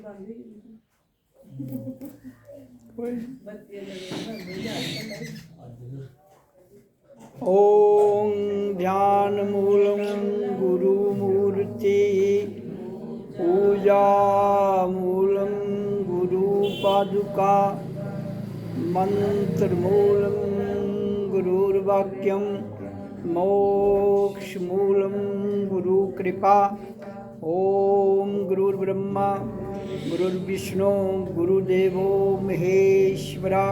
ओम ध्यान मूलम गुरुमूर्ति पूजा मूलम गुरु पादुका मंत्र मूलम गुरुर्वाक्यम मोक्ष मूलम गुरु कृपा। ओम गुरुर्ब्रह्मा गुरुर्विष्णु गुरुदेवो महेश्वरा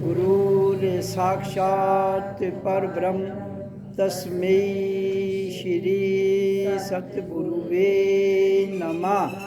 गुरुर् साक्षात् परब्रह्म तस्मै श्री सद्गुरुवे नमः।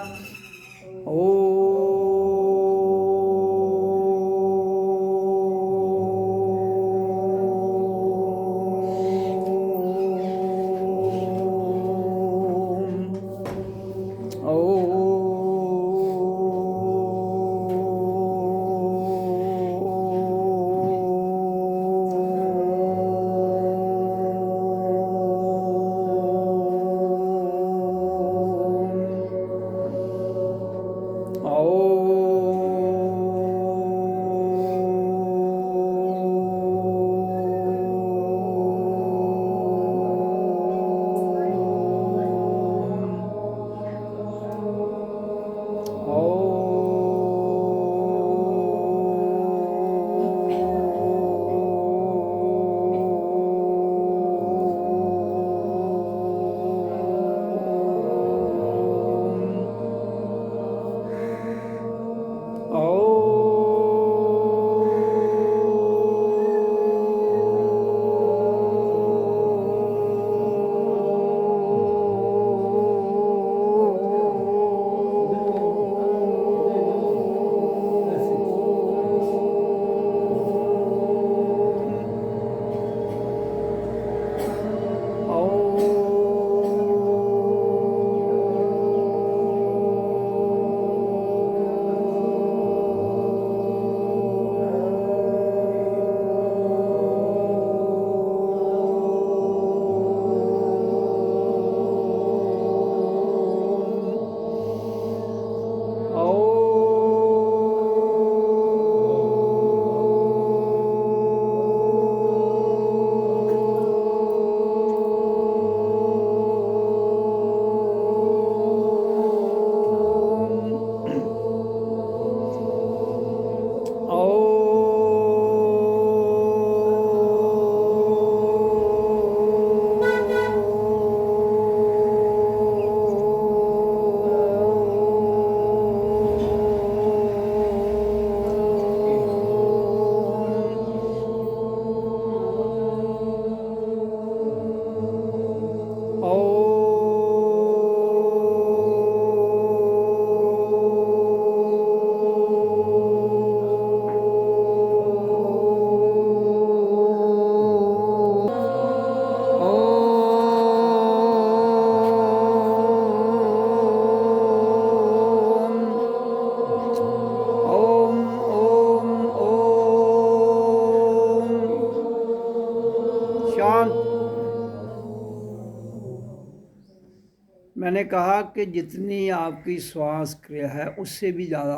मैंने कहा कि जितनी आपकी श्वास क्रिया है उससे भी ज़्यादा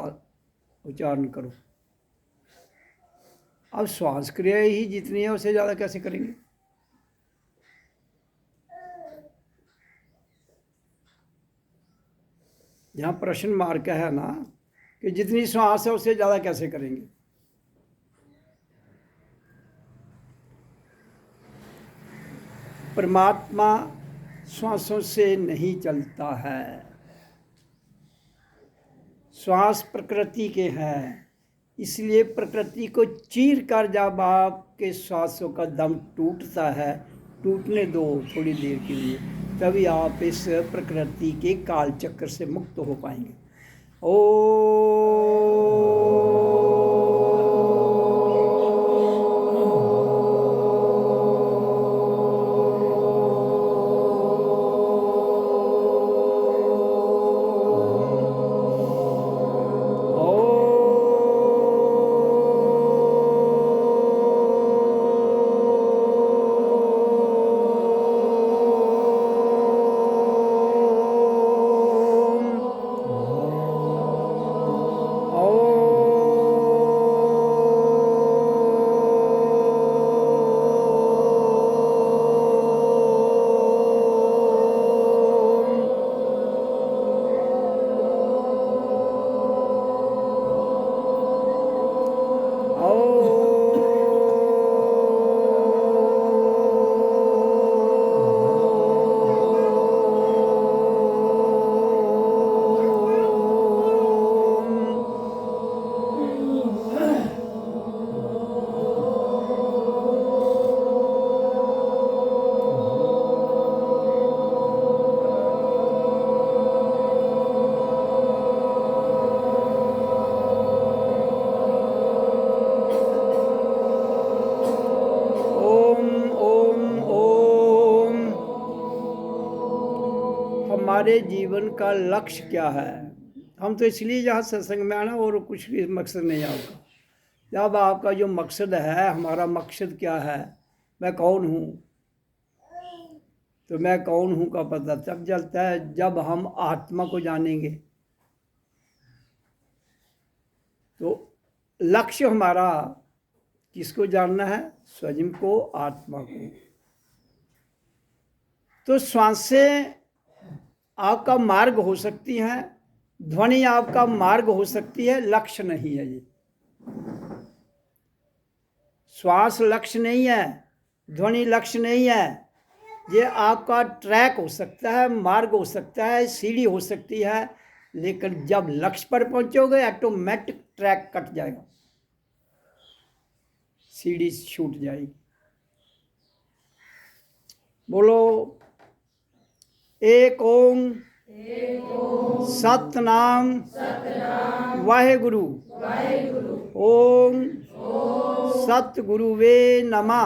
उच्चारण करो। अब श्वास क्रिया ही जितनी है उससे ज़्यादा कैसे करेंगे? यहाँ प्रश्न मार्क है ना कि जितनी श्वास है उससे ज़्यादा कैसे करेंगे? परमात्मा श्वासों से नहीं चलता है। श्वास प्रकृति के हैं, इसलिए प्रकृति को चीर कर जब आपके श्वासों का दम टूटता है, टूटने दो थोड़ी देर के लिए, तभी आप इस प्रकृति के काल चक्र से मुक्त हो पाएंगे। हमारे जीवन का लक्ष्य क्या है। हम तो इसलिए यहाँ सत्संग में आना, और कुछ भी मकसद नहीं है आपका। जब आपका जो मकसद है, हमारा मकसद क्या है, मैं कौन हूँ, तो मैं कौन हूँ का पता तब चलता है जब हम आत्मा को जानेंगे। तो लक्ष्य हमारा किसको जानना है, स्वयं को, आत्मा को। तो श्वासें आपका मार्ग हो सकती हैं, ध्वनि आपका मार्ग हो सकती है, लक्ष्य नहीं है। ये श्वास लक्ष्य नहीं है, ध्वनि लक्ष्य नहीं है। ये आपका ट्रैक हो सकता है, मार्ग हो सकता है, सीढ़ी हो सकती है, लेकिन जब लक्ष्य पर पहुंचोगे ऑटोमेटिक ट्रैक कट जाएगा, सीढ़ी छूट जाएगी। बोलो एक ओम सतनाम वाहेगुरु। ओम सतगुरुवे नमः।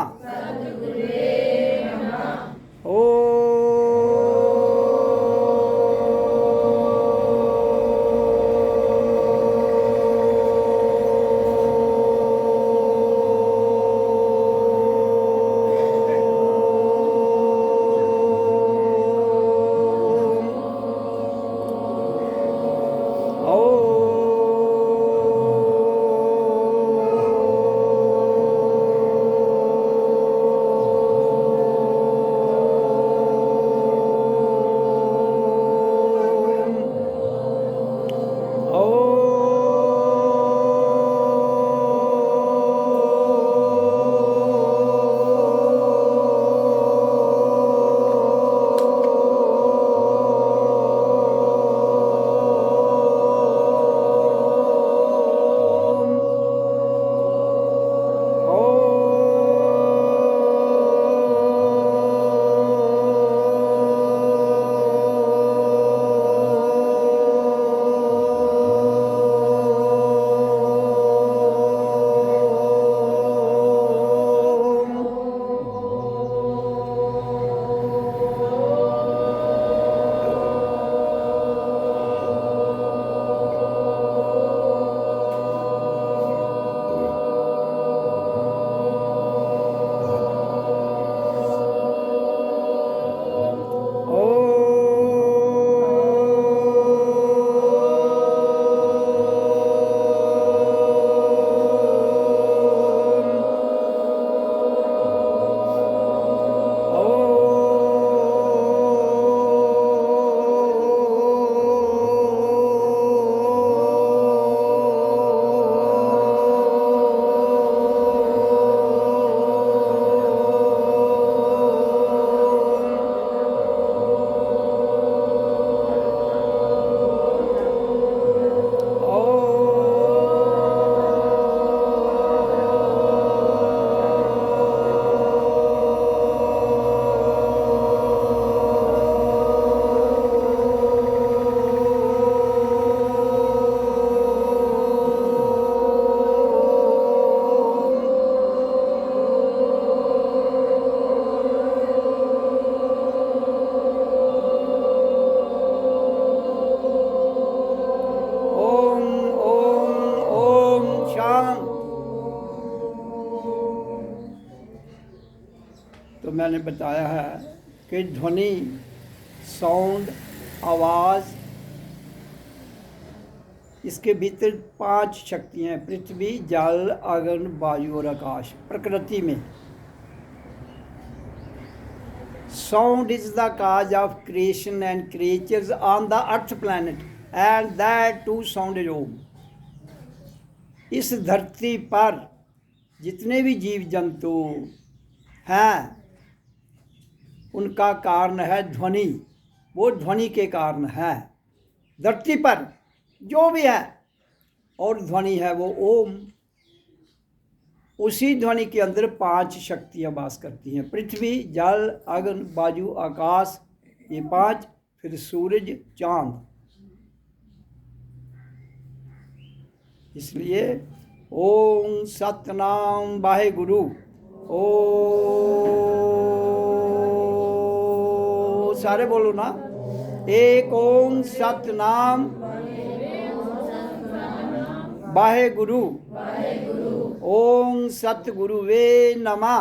तो मैंने बताया है कि ध्वनि, साउंड, आवाज़, इसके भीतर 5 शक्तियाँ हैं, पृथ्वी, जल, अग्नि, वायु और आकाश। प्रकृति में sound is the cause of creation and creatures on the earth planet and that too sound is Om. इस धरती पर जितने भी जीव जंतु हैं उनका कारण है ध्वनि, वो ध्वनि के कारण है। धरती पर जो भी है और ध्वनि है वो ओम। उसी ध्वनि के अंदर 5 शक्तियाँ वास करती हैं, पृथ्वी, जल, अग्नि, वायु, आकाश, ये 5, फिर सूरज, चांद। इसलिए ओम सतनाम वाहेगुरु। ओ सारे बोलो ना। एक ओम सतनाम वाहेगुरु ओम सतगुरुवे नमः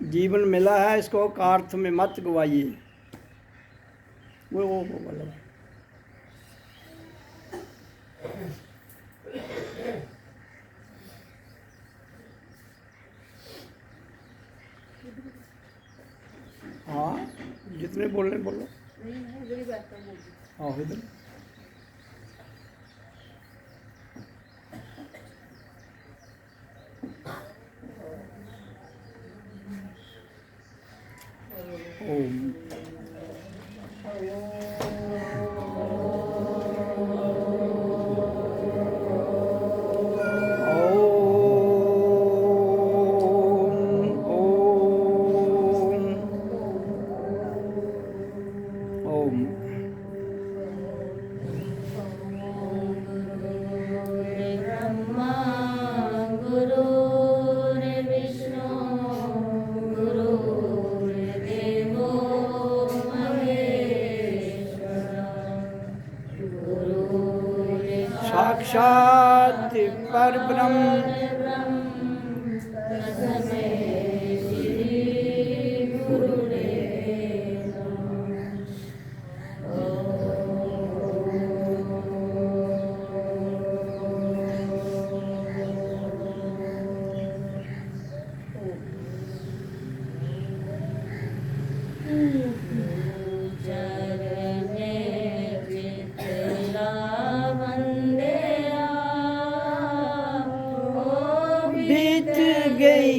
जीवन मिला है, इसको कार्थ में मत गवाइए। वो वाला हाँ, जितने बोल रहे बोलो। हाँ इधर ओम साक्षात परब्रह्म बीत गई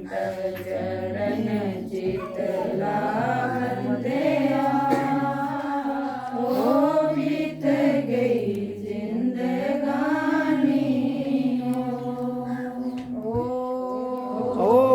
चरण चित लावते हो बीत गई जिंदगानी ओ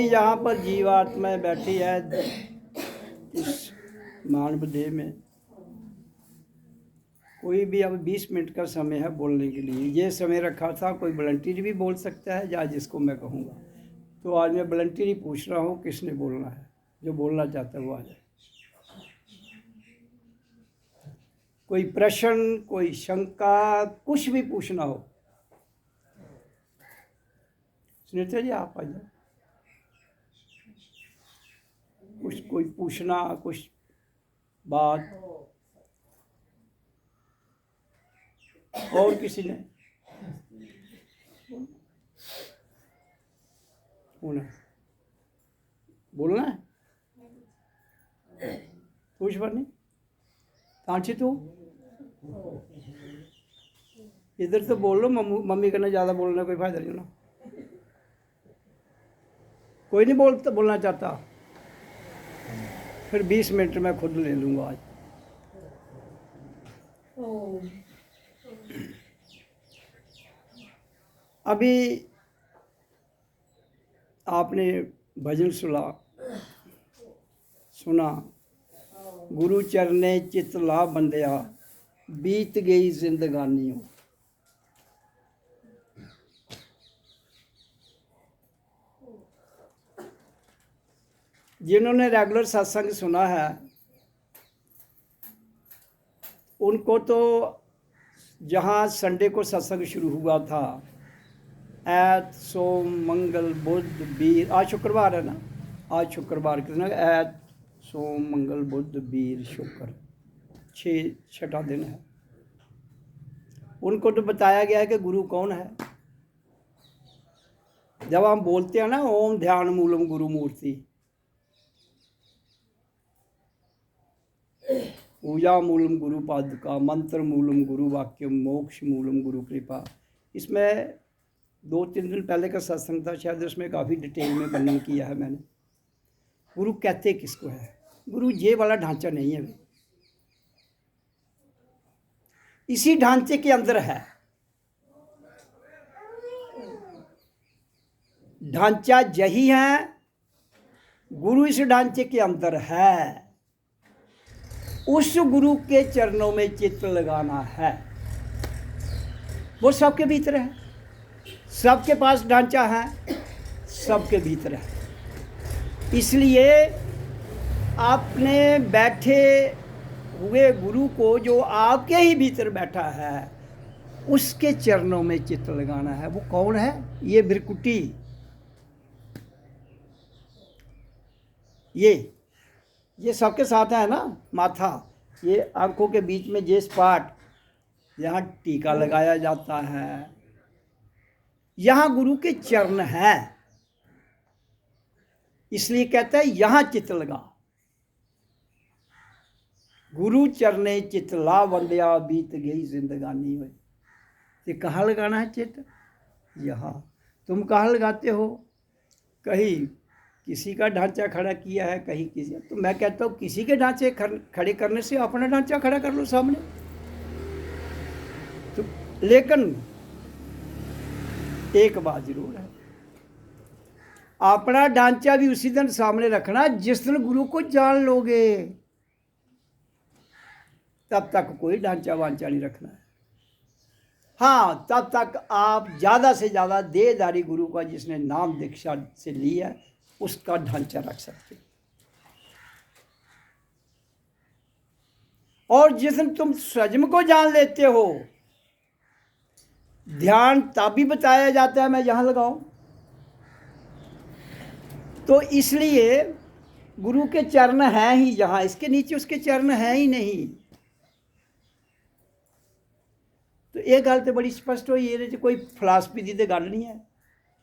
यहाँ पर जीवात्मा बैठी है इस मानव देह में, कोई भी अब 20 मिनट का समय है बोलने के लिए। ये समय रखा था, कोई वॉलंटियर भी बोल सकता है या जिसको मैं कहूँगा। तो आज मैं वॉलंटियर ही पूछ रहा हूँ किसने बोलना है, जो बोलना चाहता है वो आ जाए। कोई प्रश्न, कोई शंका, कुछ भी पूछना हो। सुनीता जी आप आ जाए। कुछ कोई पूछना, कुछ बात और किसी ने होना बोलना है? पूछ बनी तांची तू इधर तो बोल लो। मम्मी कहना ज़्यादा बोलने कोई फायदा नहीं ना। कोई नहीं बोलना चाहता, फिर 20 मिनट मैं खुद ले लूँगा आज। अभी आपने भजन सुना, गुरु चरने चित ला बंदिया, बीत गई जिंदगानियों। जिन्होंने रेगुलर सत्संग सुना है उनको तो जहाँ संडे को सत्संग शुरू हुआ था, ऐत सोम मंगल बुध वीर, आज शुक्रवार है ना, आज शुक्रवार कितना, ऐत सोम मंगल बुध वीर शुक्र, 6 दिन है। उनको तो बताया गया है कि गुरु कौन है। जब हम बोलते हैं ना ओम ध्यान मूलम गुरु मूर्ति, पूजा मूलम गुरु पादुका, मंत्र मूलम गुरु वाक्यम, मोक्ष मूलम गुरु कृपा। इसमें 2-3 दिन पहले का सत्संग था शायद, उसमें काफ़ी डिटेल में वर्णन किया है मैंने। गुरु कहते किसको है? गुरु ये वाला ढांचा नहीं है, इसी ढांचे के अंदर है। ढांचा यही है, गुरु इस ढांचे के अंदर है। उस गुरु के चरणों में चित्त लगाना है। वो सबके भीतर है, सबके पास ढांचा है, सबके भीतर है। इसलिए आपने बैठे हुए गुरु को, जो आपके ही भीतर बैठा है, उसके चरणों में चित्त लगाना है। वो कौन है? ये भृकुटी, ये सबके साथ है ना। माथा, ये आंखों के बीच में जे स्पॉट, यहाँ टीका लगाया जाता है, यहाँ गुरु के चरण है। इसलिए कहता है यहाँ चित्त लगा। गुरु चरणे चित्त ला वंदिया, बीत गई जिंदगानी में। ये कहाँ लगाना है चित्त? यहाँ। तुम कहाँ लगाते हो? कहीं किसी का ढांचा खड़ा किया है, कहीं किसी। तो मैं कहता हूँ किसी के ढांचे खड़े करने से अपना ढांचा खड़ा कर लो सामने। तो लेकिन एक बात जरूर है, अपना ढांचा भी उसी दिन सामने रखना जिस दिन गुरु को जान लोगे। तब तक कोई ढांचा वांचा नहीं रखना है। हाँ, तब तक आप ज़्यादा से ज़्यादा देहधारी गुरु का, जिसने नाम दीक्षा से लिया है, उसका ढांचा रख सकते। और जिस दिन तुम स्वयं को जान लेते हो, ध्यान तब भी बताया जाता है मैं यहाँ लगाऊं। तो इसलिए गुरु के चरण हैं ही यहाँ, इसके नीचे उसके चरण हैं ही नहीं। तो एक गल तो बड़ी स्पष्ट हुई, ये कोई फिलासफी दी तो गल नहीं है।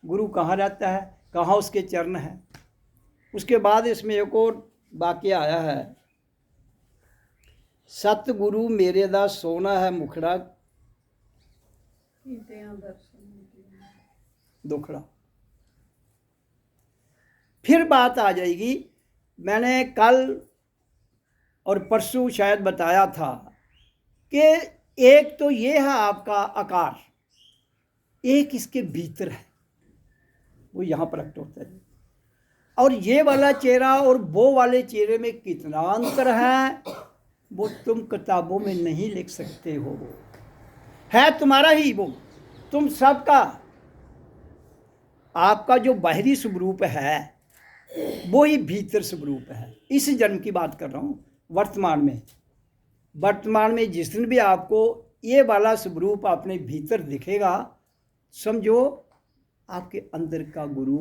गुरु कहाँ रहता है, कहाँ उसके चरण है। उसके बाद इसमें एक और वाक्य आया है, सतगुरु मेरे दा सोना है मुखड़ा, दुखड़ा। फिर बात आ जाएगी। मैंने कल और परसों शायद बताया था कि एक तो ये है आपका आकार, एक इसके भीतर है, वो यहाँ प्रकट होता है। और ये वाला चेहरा और वो वाले चेहरे में कितना अंतर है वो तुम किताबों में नहीं लिख सकते हो। है तुम्हारा ही वो, तुम सबका। आपका जो बाहरी स्वरूप है वो ही भीतर स्वरूप है। इस जन्म की बात कर रहा हूँ। वर्तमान में जिस दिन भी आपको ये वाला स्वरूप अपने भीतर दिखेगा, समझो आपके अंदर का गुरु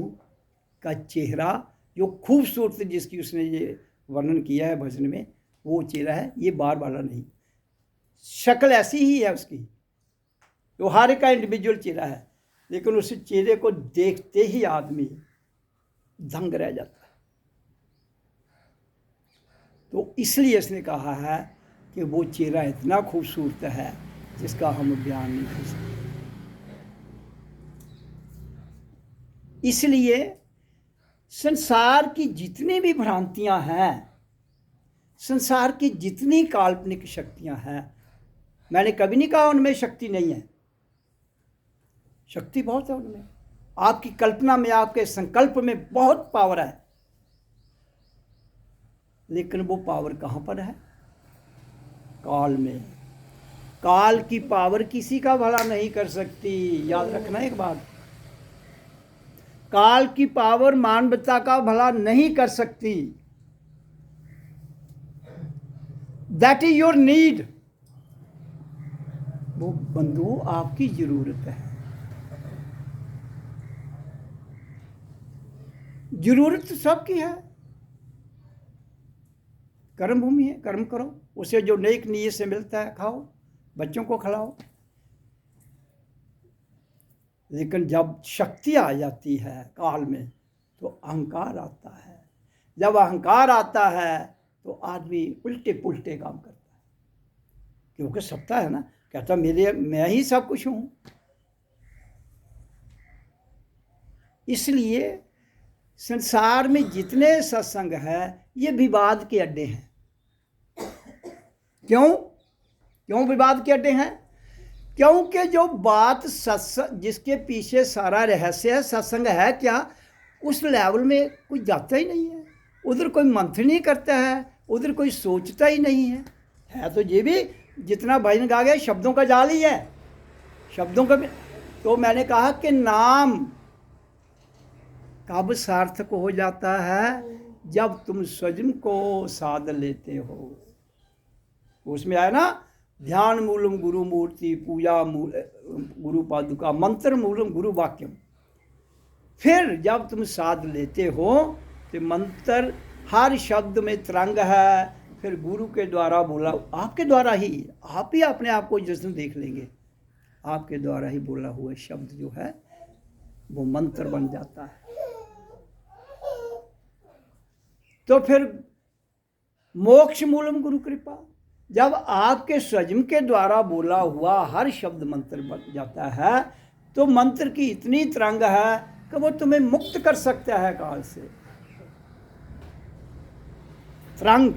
का चेहरा जो खूबसूरत, जिसकी उसने ये वर्णन किया है भजन में, वो चेहरा है। ये बार वाला नहीं, शक्ल ऐसी ही है उसकी, तो हर एक का इंडिविजुअल चेहरा है, लेकिन उस चेहरे को देखते ही आदमी दंग रह जाता है। तो इसलिए इसने कहा है कि वो चेहरा इतना खूबसूरत है जिसका हम बयान नहीं कर सकते। इसलिए संसार की जितनी भी भ्रांतियां हैं, संसार की जितनी काल्पनिक शक्तियां हैं, मैंने कभी नहीं कहा उनमें शक्ति नहीं है, शक्ति बहुत है उनमें। आपकी कल्पना में, आपके संकल्प में बहुत पावर है, लेकिन वो पावर कहाँ पर है? काल में। काल की पावर किसी का भला नहीं कर सकती, याद रखना एक बात। काल की पावर मानवता का भला नहीं कर सकती। That is your need. वो बंधु आपकी जरूरत है। जरूरत सबकी है। कर्म भूमि है, कर्म करो, उसे जो नेक नीयत से मिलता है खाओ, बच्चों को खिलाओ। लेकिन जब शक्ति आ जाती है काल में तो अहंकार आता है। जब अहंकार आता है तो आदमी उल्टे पुल्टे काम करता है, क्योंकि सत्ता है ना, कहता मैं ही सब कुछ हूं। इसलिए संसार में जितने सत्संग है ये विवाद के अड्डे हैं। क्यों विवाद के अड्डे हैं? क्योंकि जो बात सत्संग, जिसके पीछे सारा रहस्य है, सत्संग है क्या, उस लेवल में कोई जाता ही नहीं है। उधर कोई मंथन नहीं करता है, उधर कोई सोचता ही नहीं है तो ये भी जितना भजन गा गया शब्दों का जाल ही है। शब्दों का भी, तो मैंने कहा कि नाम कब सार्थक हो जाता है? जब तुम स्वयं को साध लेते हो। उसमें आया ना, ध्यान मूलम गुरु मूर्ति, पूजा मूल गुरु पादुका, मंत्र मूलम गुरु वाक्यम। फिर जब तुम साध लेते हो तो मंत्र हर शब्द में तरंग है, फिर गुरु के द्वारा बोला, आपके द्वारा ही, आप ही अपने आप को जिस दिन देख लेंगे, आपके द्वारा ही बोला हुआ शब्द जो है वो मंत्र बन जाता है। तो फिर मोक्ष मूलम गुरु कृपा, जब आपके स्वयं के द्वारा बोला हुआ हर शब्द मंत्र बन जाता है तो मंत्र की इतनी तरंग है कि वो तुम्हें मुक्त कर सकता है काल से। तरंग,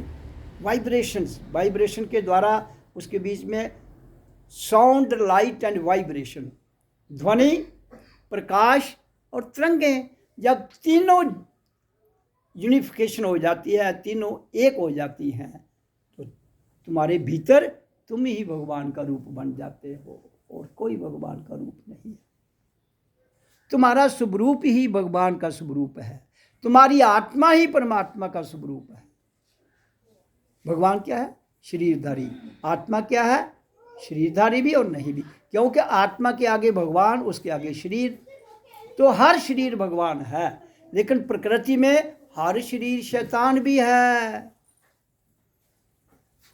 वाइब्रेशन के द्वारा, उसके बीच में साउंड, लाइट एंड वाइब्रेशन, ध्वनि, प्रकाश और तरंगें, जब तीनों यूनिफिकेशन हो जाती है, तीनों एक हो जाती हैं, तो तुम्हारे भीतर तुम ही भगवान का रूप बन जाते हो और कोई भगवान का रूप नहीं है। तुम्हारा स्वरूप ही भगवान का स्वरूप है, तुम्हारी आत्मा ही परमात्मा का स्वरूप है। भगवान क्या है? शरीरधारी। आत्मा क्या है? शरीरधारी भी और नहीं भी, क्योंकि आत्मा के आगे भगवान, उसके आगे शरीर। तो हर शरीर भगवान है, लेकिन प्रकृति में हर शरीर शैतान भी है।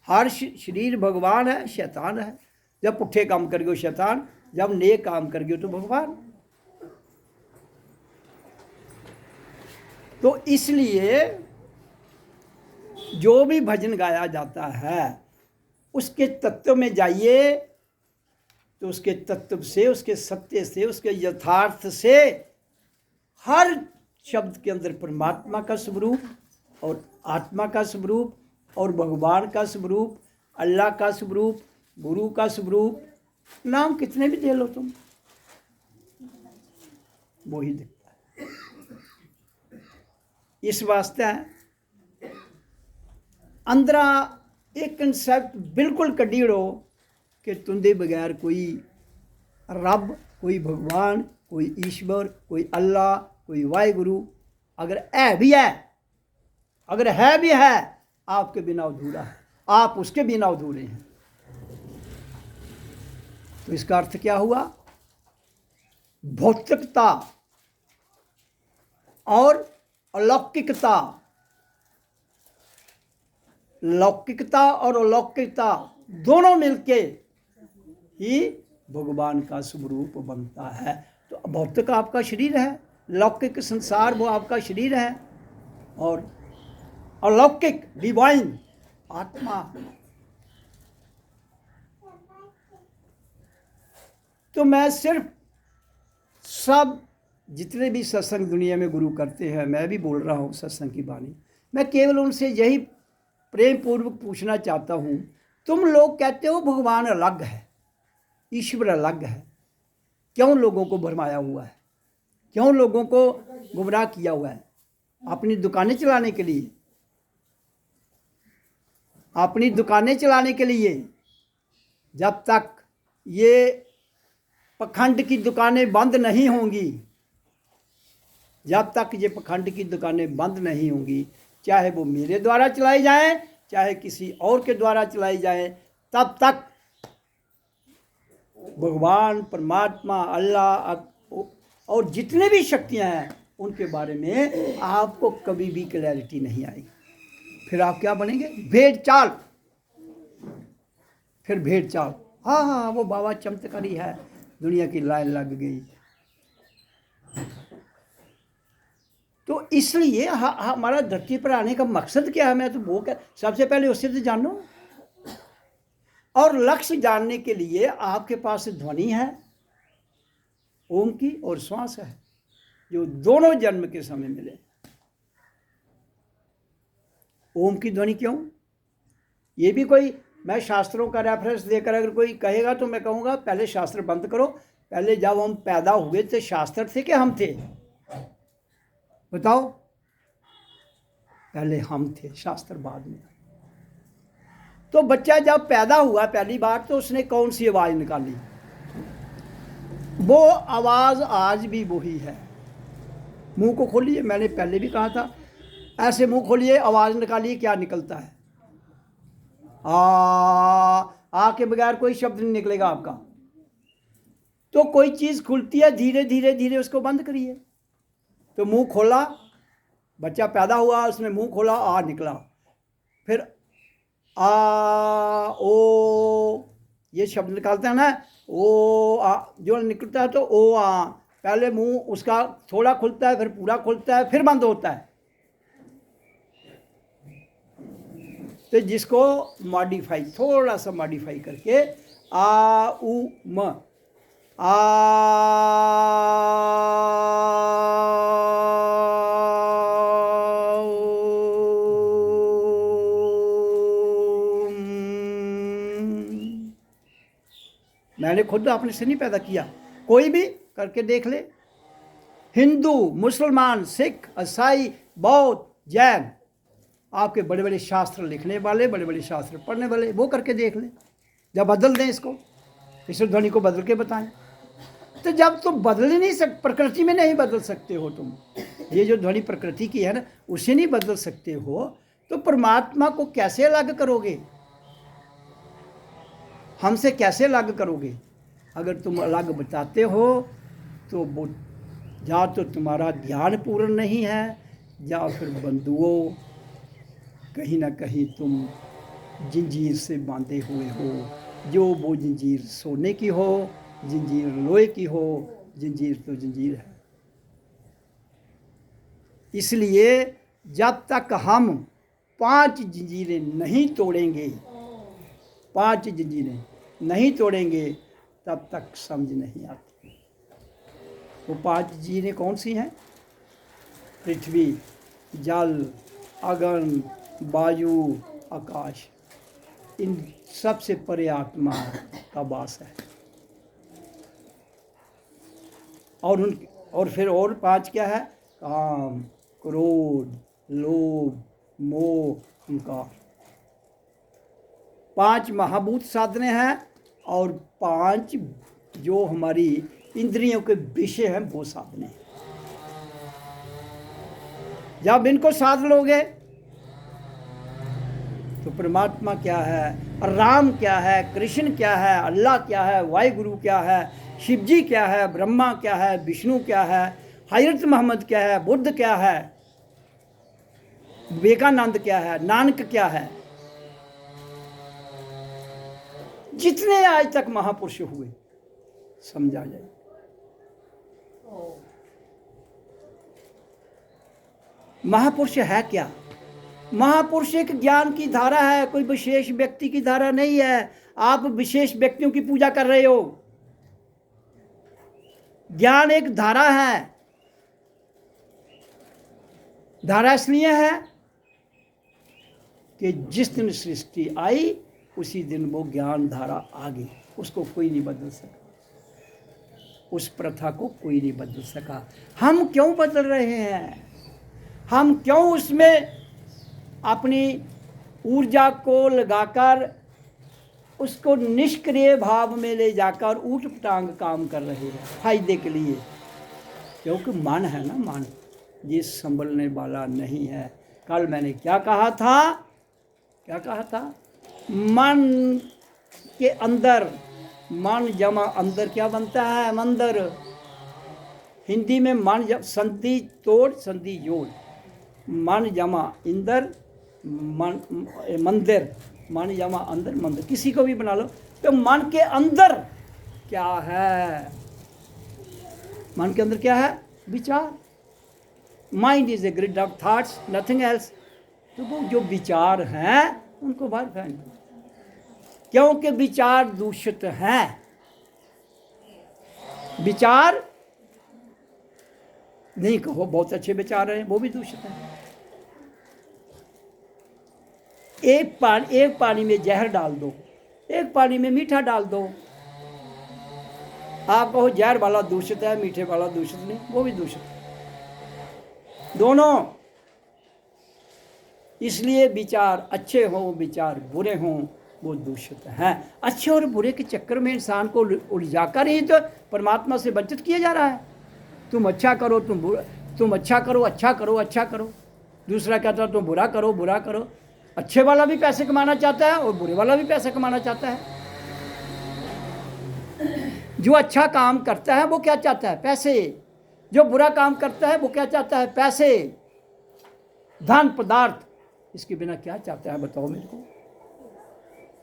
हर शरीर भगवान है, शैतान है। जब पुट्ठे काम करगे हो शैतान, जब नेक काम करगे हो तो भगवान। तो इसलिए जो भी भजन गाया जाता है उसके तत्व में जाइए, तो उसके तत्व से, उसके सत्य से, उसके यथार्थ से हर शब्द के अंदर परमात्मा का स्वरूप और आत्मा का स्वरूप और भगवान का स्वरूप, अल्लाह का स्वरूप, गुरु का स्वरूप, नाम कितने भी दे लो तुम, वो ही दिखता है। इस वास्ते अंदरा एक कंसैप्ट बिल्कुल कड्ढी ओड़ो कि तुंदे बगैर कोई रब, कोई भगवान, कोई ईश्वर, कोई अल्लाह, कोई वाहिगुरु अगर है भी है, अगर है भी है, आपके बिना अधूरा है, आप उसके बिना अधूरे हैं। तो इसका अर्थ क्या हुआ? भौतिकता और अलौकिकता, लौकिकता और अलौकिकता दोनों मिलके ही भगवान का स्वरूप बनता है। तो भौतिक आपका शरीर है, लौकिक संसार वो आपका शरीर है, और अलौकिक डिवाइन आत्मा। तो मैं सिर्फ सब जितने भी सत्संग दुनिया में गुरु करते हैं, मैं भी बोल रहा हूँ सत्संग की बानी, मैं केवल उनसे यही प्रेम पूर्वक पूछना चाहता हूँ, तुम लोग कहते हो भगवान अलग है, ईश्वर अलग है, क्यों लोगों को भरमाया हुआ है? क्यों लोगों को गुमराह किया हुआ है? अपनी दुकानें चलाने के लिए, अपनी दुकानें चलाने के लिए। जब तक ये पखंड की दुकानें बंद नहीं होंगी, जब तक ये पखंड की दुकानें बंद नहीं होंगी, चाहे वो मेरे द्वारा चलाई जाएं, चाहे किसी और के द्वारा चलाई जाएं, तब तक भगवान, परमात्मा, अल्लाह और जितने भी शक्तियां हैं उनके बारे में आपको कभी भी क्लैरिटी नहीं आएगी। फिर आप क्या बनेंगे? भेड़ चाल। फिर भेड़ चाल, हाँ हाँ वो बाबा चमत्कारी है, दुनिया की लाइन लग गई। तो इसलिए हमारा धरती पर आने का मकसद क्या है? मैं तो वो क्या, सबसे पहले उससे तो जानो, और लक्ष्य जानने के लिए आपके पास ध्वनि है ओम की, और श्वास है, जो दोनों जन्म के समय मिले। ओम की ध्वनि क्यों? ये भी कोई, मैं शास्त्रों का रेफरेंस देकर अगर कोई कहेगा तो मैं कहूँगा पहले शास्त्र बंद करो। पहले जब हम पैदा हुए थे शास्त्र थे कि हम थे? बताओ। पहले हम थे, शास्त्र बाद में। तो बच्चा जब पैदा हुआ पहली बार तो उसने कौन सी आवाज़ निकाली? वो आवाज़ आज भी वही है। मुंह को खोलिए, मैंने पहले भी कहा था, ऐसे मुंह खोलिए, आवाज़ निकालिए, क्या निकलता है? आ के बगैर कोई शब्द नहीं निकलेगा आपका। तो कोई चीज़ खुलती है, धीरे धीरे धीरे उसको बंद करिए। तो मुंह खोला, बच्चा पैदा हुआ, उसने मुंह खोला, आ निकला। फिर आ ओ ये शब्द निकालते हैं ना, ओ आ जो निकलता है, तो ओ आ, पहले मुंह उसका थोड़ा खुलता है, फिर पूरा खुलता है, फिर बंद होता है। तो जिसको मॉडिफाई, थोड़ा सा मॉडिफाई करके आ उ म, आ मैंने खुद अपने से नहीं पैदा किया, कोई भी करके देख ले। हिंदू, मुसलमान, सिख, ईसाई, बौद्ध, जैन, आपके बड़े बड़े शास्त्र लिखने वाले, बड़े बड़े शास्त्र पढ़ने वाले, वो करके देख लें। जब बदल दें इसको, इस ध्वनि को बदल के बताएं। तो जब तुम बदल ही नहीं सकते, प्रकृति में नहीं बदल सकते हो तुम, ये जो ध्वनि प्रकृति की है ना, उसे नहीं बदल सकते हो, तो परमात्मा को कैसे अलग करोगे? हमसे कैसे अलग करोगे? अगर तुम अलग बताते हो तो वो या तो तुम्हारा ध्यान पूर्ण नहीं है, या फिर बंधुओं कहीं ना कहीं तुम जंजीर से बांधे हुए हो। जो वो जंजीर सोने की हो, जंजीर लोहे की हो, जंजीर तो जंजीर है। इसलिए जब तक हम 5 जंजीरें नहीं तोड़ेंगे, 5 जंजीरें नहीं तोड़ेंगे, तब तक समझ नहीं आती। वो 5 जंजीरें कौन सी हैं? पृथ्वी, जल, अग्नि, वायु, आकाश, इन सबसे परे आत्मा का वास है। और फिर और 5 क्या है? काम, क्रोध, लोभ, मोह, अहंकार। 5 महाभूत साधने हैं और 5 जो हमारी इंद्रियों के विषय हैं वो साधने हैं। जब इनको साध लोगे तो परमात्मा क्या है, राम क्या है, कृष्ण क्या है, अल्लाह क्या है, वाहिगुरु क्या है, शिव जी क्या है, ब्रह्मा क्या है, विष्णु क्या है, हजरत मोहम्मद क्या है, बुद्ध क्या है, विवेकानंद क्या है, नानक क्या है, जितने आज तक महापुरुष हुए समझा जाए। महापुरुष है क्या? महापुरुष एक ज्ञान की धारा है, कोई विशेष व्यक्ति की धारा नहीं है। आप विशेष व्यक्तियों की पूजा कर रहे हो। ज्ञान एक धारा है। धारा इसलिए है कि जिस दिन सृष्टि आई उसी दिन वो ज्ञान धारा आ गई, उसको कोई नहीं बदल सका, उस प्रथा को कोई नहीं बदल सका। हम क्यों बदल रहे हैं? हम क्यों उसमें अपनी ऊर्जा को लगाकर उसको निष्क्रिय भाव में ले जाकर ऊट पटांग काम कर रहे हैं फायदे के लिए? क्योंकि मन है ना, मन ये संभलने वाला नहीं है। कल मैंने क्या कहा था? मन के अंदर, मन जमा अंदर क्या बनता है? मंदिर। हिंदी में मन संधि तोड़ संधि जोड़, मन जमा इंदर मन मंदिर, मन जमा अंदर मंदिर, किसी को भी बना लो। तो मन के अंदर क्या है? मन के अंदर क्या है? विचार। Mind is a grid of thoughts, nothing else. तो वो जो विचार हैं उनको बाहर फेंक दो, क्योंकि विचार दूषित हैं। विचार नहीं कहो बहुत अच्छे विचार हैं, वो भी दूषित हैं। एक पानी में जहर डाल दो, एक पानी में मीठा डाल दो। आप कहो जहर वाला दूषित है, मीठे वाला दूषित नहीं, वो भी दूषित है, दोनों। इसलिए विचार अच्छे हों, विचार बुरे हों, वो दूषित हैं। अच्छे और बुरे के चक्कर में इंसान को उलझाकर ही तो परमात्मा से वंचित किया जा रहा है। तुम अच्छा करो, तुम अच्छा करो, अच्छा करो, अच्छा करो। दूसरा कहता है तुम बुरा करो, बुरा करो। अच्छे वाला भी पैसे कमाना चाहता है और बुरे वाला भी पैसे कमाना चाहता है। जो अच्छा काम करता है वो क्या चाहता है? पैसे। जो बुरा काम करता है वो क्या चाहता है? पैसे, धन, पदार्थ। इसके बिना क्या चाहता है बताओ मेरे को?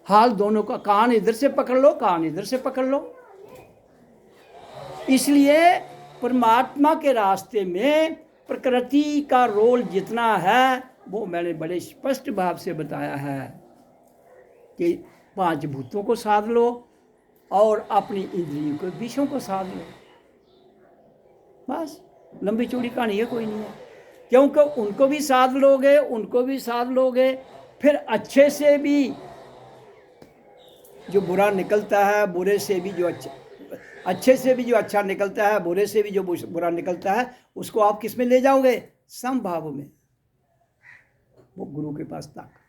हाल दोनों का, कान इधर से पकड़ लो, कान इधर से पकड़ लो। इसलिए परमात्मा के रास्ते में प्रकृति का रोल जितना है वो मैंने बड़े स्पष्ट भाव से बताया है कि 5 भूतों को साध लो और अपनी इंद्रियों के विषयों को साध लो। बस लंबी चौड़ी कहानी है, कोई नहीं है। क्योंकि उनको भी साध लोगे, फिर अच्छे से भी जो बुरा निकलता है, बुरे से भी जो अच्छे से भी जो अच्छा निकलता है, बुरे से भी जो बुरा निकलता है, उसको आप किस में ले जाओगे? समभाव में। वो गुरु के पास ताकत,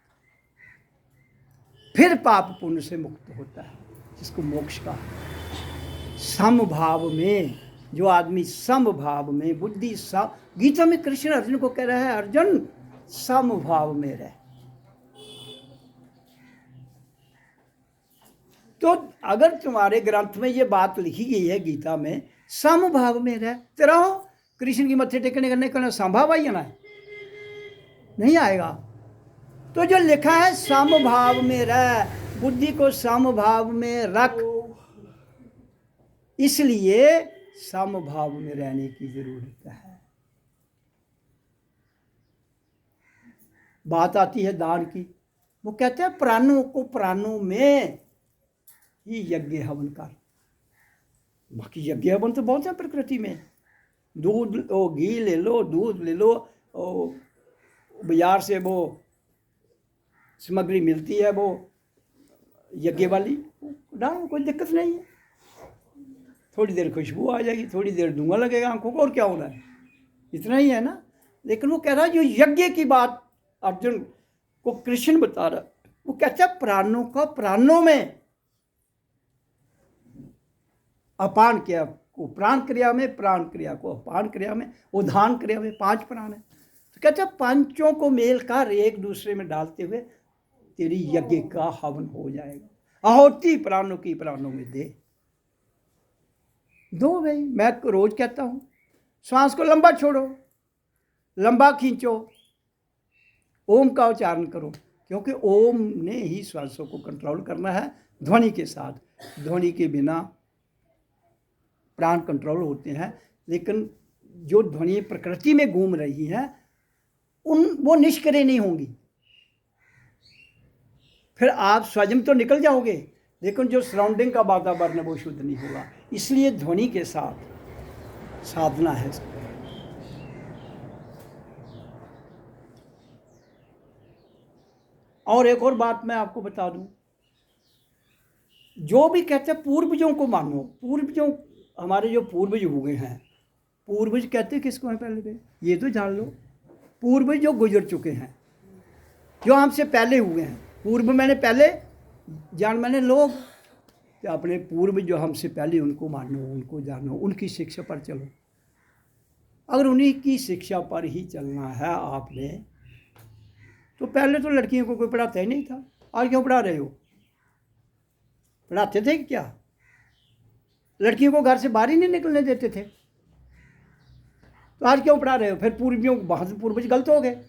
फिर पाप पुण्य से मुक्त होता है, जिसको मोक्ष का। समभाव में जो आदमी समभाव में बुद्धि सम, गीता में कृष्ण अर्जुन को कह रहा है, अर्जुन समभाव में रह। तो अगर तुम्हारे ग्रंथ में ये बात लिखी गई है गीता में, समभाव में रह, तेरा हो कृष्ण की मत्थे टेकने करने का संभाव आई ना है, नहीं आएगा। तो जो लिखा है समभाव में रह, बुद्धि को समभाव में रख, इसलिए समभाव में रहने की जरूरत है। बात आती है दान की, वो कहते हैं प्राणों को प्राणों में ही यज्ञ हवन कर। बाकी यज्ञ हवन तो बहुत है प्रकृति में। दूध लो, घी ले लो, दूध ले लो, बाजार से वो सामग्री मिलती है वो यज्ञ वाली, डालो, कोई दिक्कत नहीं है। थोड़ी देर खुशबू आ जाएगी, थोड़ी देर धुआं लगेगा आंखों को, और क्या होना है? इतना ही है ना। लेकिन वो कह रहा है जो यज्ञ की बात अर्जुन को कृष्ण बता रहा, वो कहता है प्राणों का प्राणों में अपान क्रिया को प्राण क्रिया में, प्राण क्रिया को अपान क्रिया में, उदान क्रिया में 5 प्राण है। तो कहते हैं पांचों को मेल कर एक दूसरे में डालते हुए तेरी यज्ञ का हवन हो जाएगा। आहुति प्राणों की प्राणों में दे दो भाई। मैं रोज कहता हूं श्वास को लंबा छोड़ो, लंबा खींचो, ओम का उच्चारण करो, क्योंकि ओम ने ही श्वासों को कंट्रोल करना है ध्वनि के साथ। ध्वनि के बिना प्राण कंट्रोल होते हैं, लेकिन जो ध्वनि प्रकृति में घूम रही है वो निष्क्रिय नहीं होंगी। फिर आप स्वयं तो निकल जाओगे, लेकिन जो सराउंडिंग का वातावरण है वो शुद्ध नहीं होगा। इसलिए ध्वनि के साथ साधना है। और एक और बात मैं आपको बता दूं, जो भी कहते हैं पूर्वजों को मानो, पूर्वजों हमारे जो पूर्वज हुए हैं, पूर्वज कहते किसको हैं पहले पे ये तो जान लो। पूर्वज जो गुजर चुके हैं, जो हमसे पहले हुए हैं, पूर्व मैंने पहले, जान मैंने लोग, तो अपने पूर्वज जो हमसे पहले उनको मानो, उनको जानो, उनकी शिक्षा पर चलो। अगर उन्हीं की शिक्षा पर ही चलना है आपने, तो पहले तो लड़कियों को कोई पढ़ाता ही नहीं था। आज क्यों पढ़ा रहे हो? पढ़ाते थे क्या? लड़कियों को घर से बाहर ही नहीं निकलने देते थे, तो आज क्यों पढ़ा रहे हो? फिर पूर्वज गलत हो गए,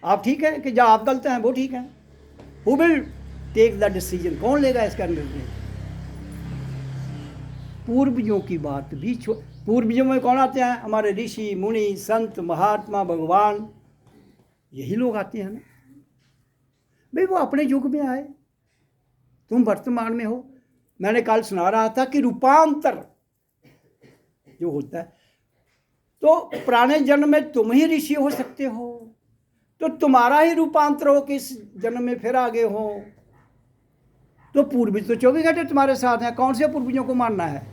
आप ठीक है कि जहाँ आप गलत हैं वो ठीक है। Who will take the decision? कौन लेगा इसका निर्णय? पूर्वजों की बात भी पूर्वजों में कौन आते हैं? हमारे ऋषि मुनि संत महात्मा भगवान, यही लोग आते हैं ना भाई। वो अपने युग में आए, तुम वर्तमान में हो। मैंने कल सुना रहा था कि रूपांतर जो होता है, तो पुराने जन्म में तुम ही ऋषि हो सकते हो, तो तुम्हारा ही रूपांतर हो कि इस जन्म में फिर आगे हो। तो पूर्वज तो 24 घंटे तुम्हारे साथ हैं, कौन से पूर्वजों को मानना है?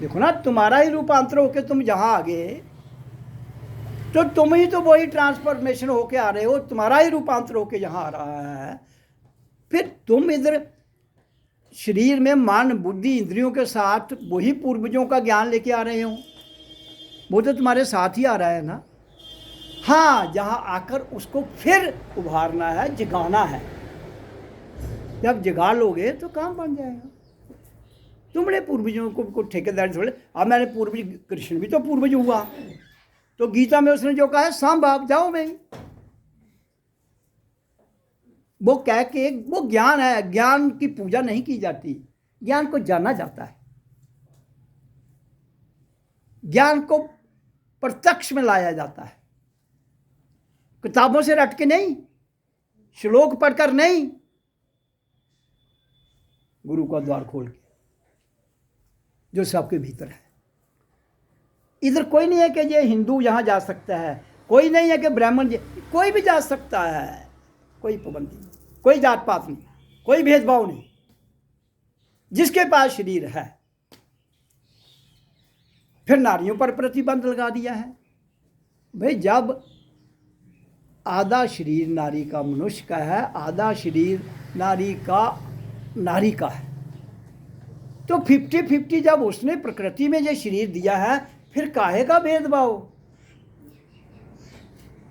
देखो ना, तुम्हारा ही रूपांतर होके तुम जहां आगे, तो तुम ही तो वही ट्रांसफॉर्मेशन होके आ रहे हो, तुम्हारा ही रूपांतर होके यहाँ आ रहा है। फिर तुम इधर शरीर में मन बुद्धि इंद्रियों के साथ वही पूर्वजों का ज्ञान लेके आ रहे हो, वो तो तुम्हारे साथ ही आ रहा है ना। हाँ, जहाँ आकर उसको फिर उभारना है, जगाना है। जब जगा लोगे तो काम बन जाएगा। तुमने पूर्वजों को ठेकेदार थोड़े, अब मैंने पूर्वज, कृष्ण भी तो पूर्वज हुआ, तो गीता में उसने जो कहा है संभव जाओ भाई, वो कह के, वो ज्ञान है। ज्ञान की पूजा नहीं की जाती, ज्ञान को जाना जाता है, ज्ञान को प्रत्यक्ष में लाया जाता है। किताबों से रट के नहीं, श्लोक पढ़कर नहीं, गुरु का द्वार खोल के, जो सबके भीतर है। इधर कोई नहीं है कि ये हिंदू यहाँ जा सकता है, कोई नहीं है कि ब्राह्मण जी, कोई भी जा सकता है। कोई पाबंदी नहीं, कोई जात पात नहीं, कोई भेदभाव नहीं, जिसके पास शरीर है। फिर नारियों पर प्रतिबंध लगा दिया है भाई। जब आधा शरीर नारी का मनुष्य का है, आधा शरीर नारी का है, तो 50-50 जब उसने प्रकृति में ये शरीर दिया है, फिर काहे का भेदभाव?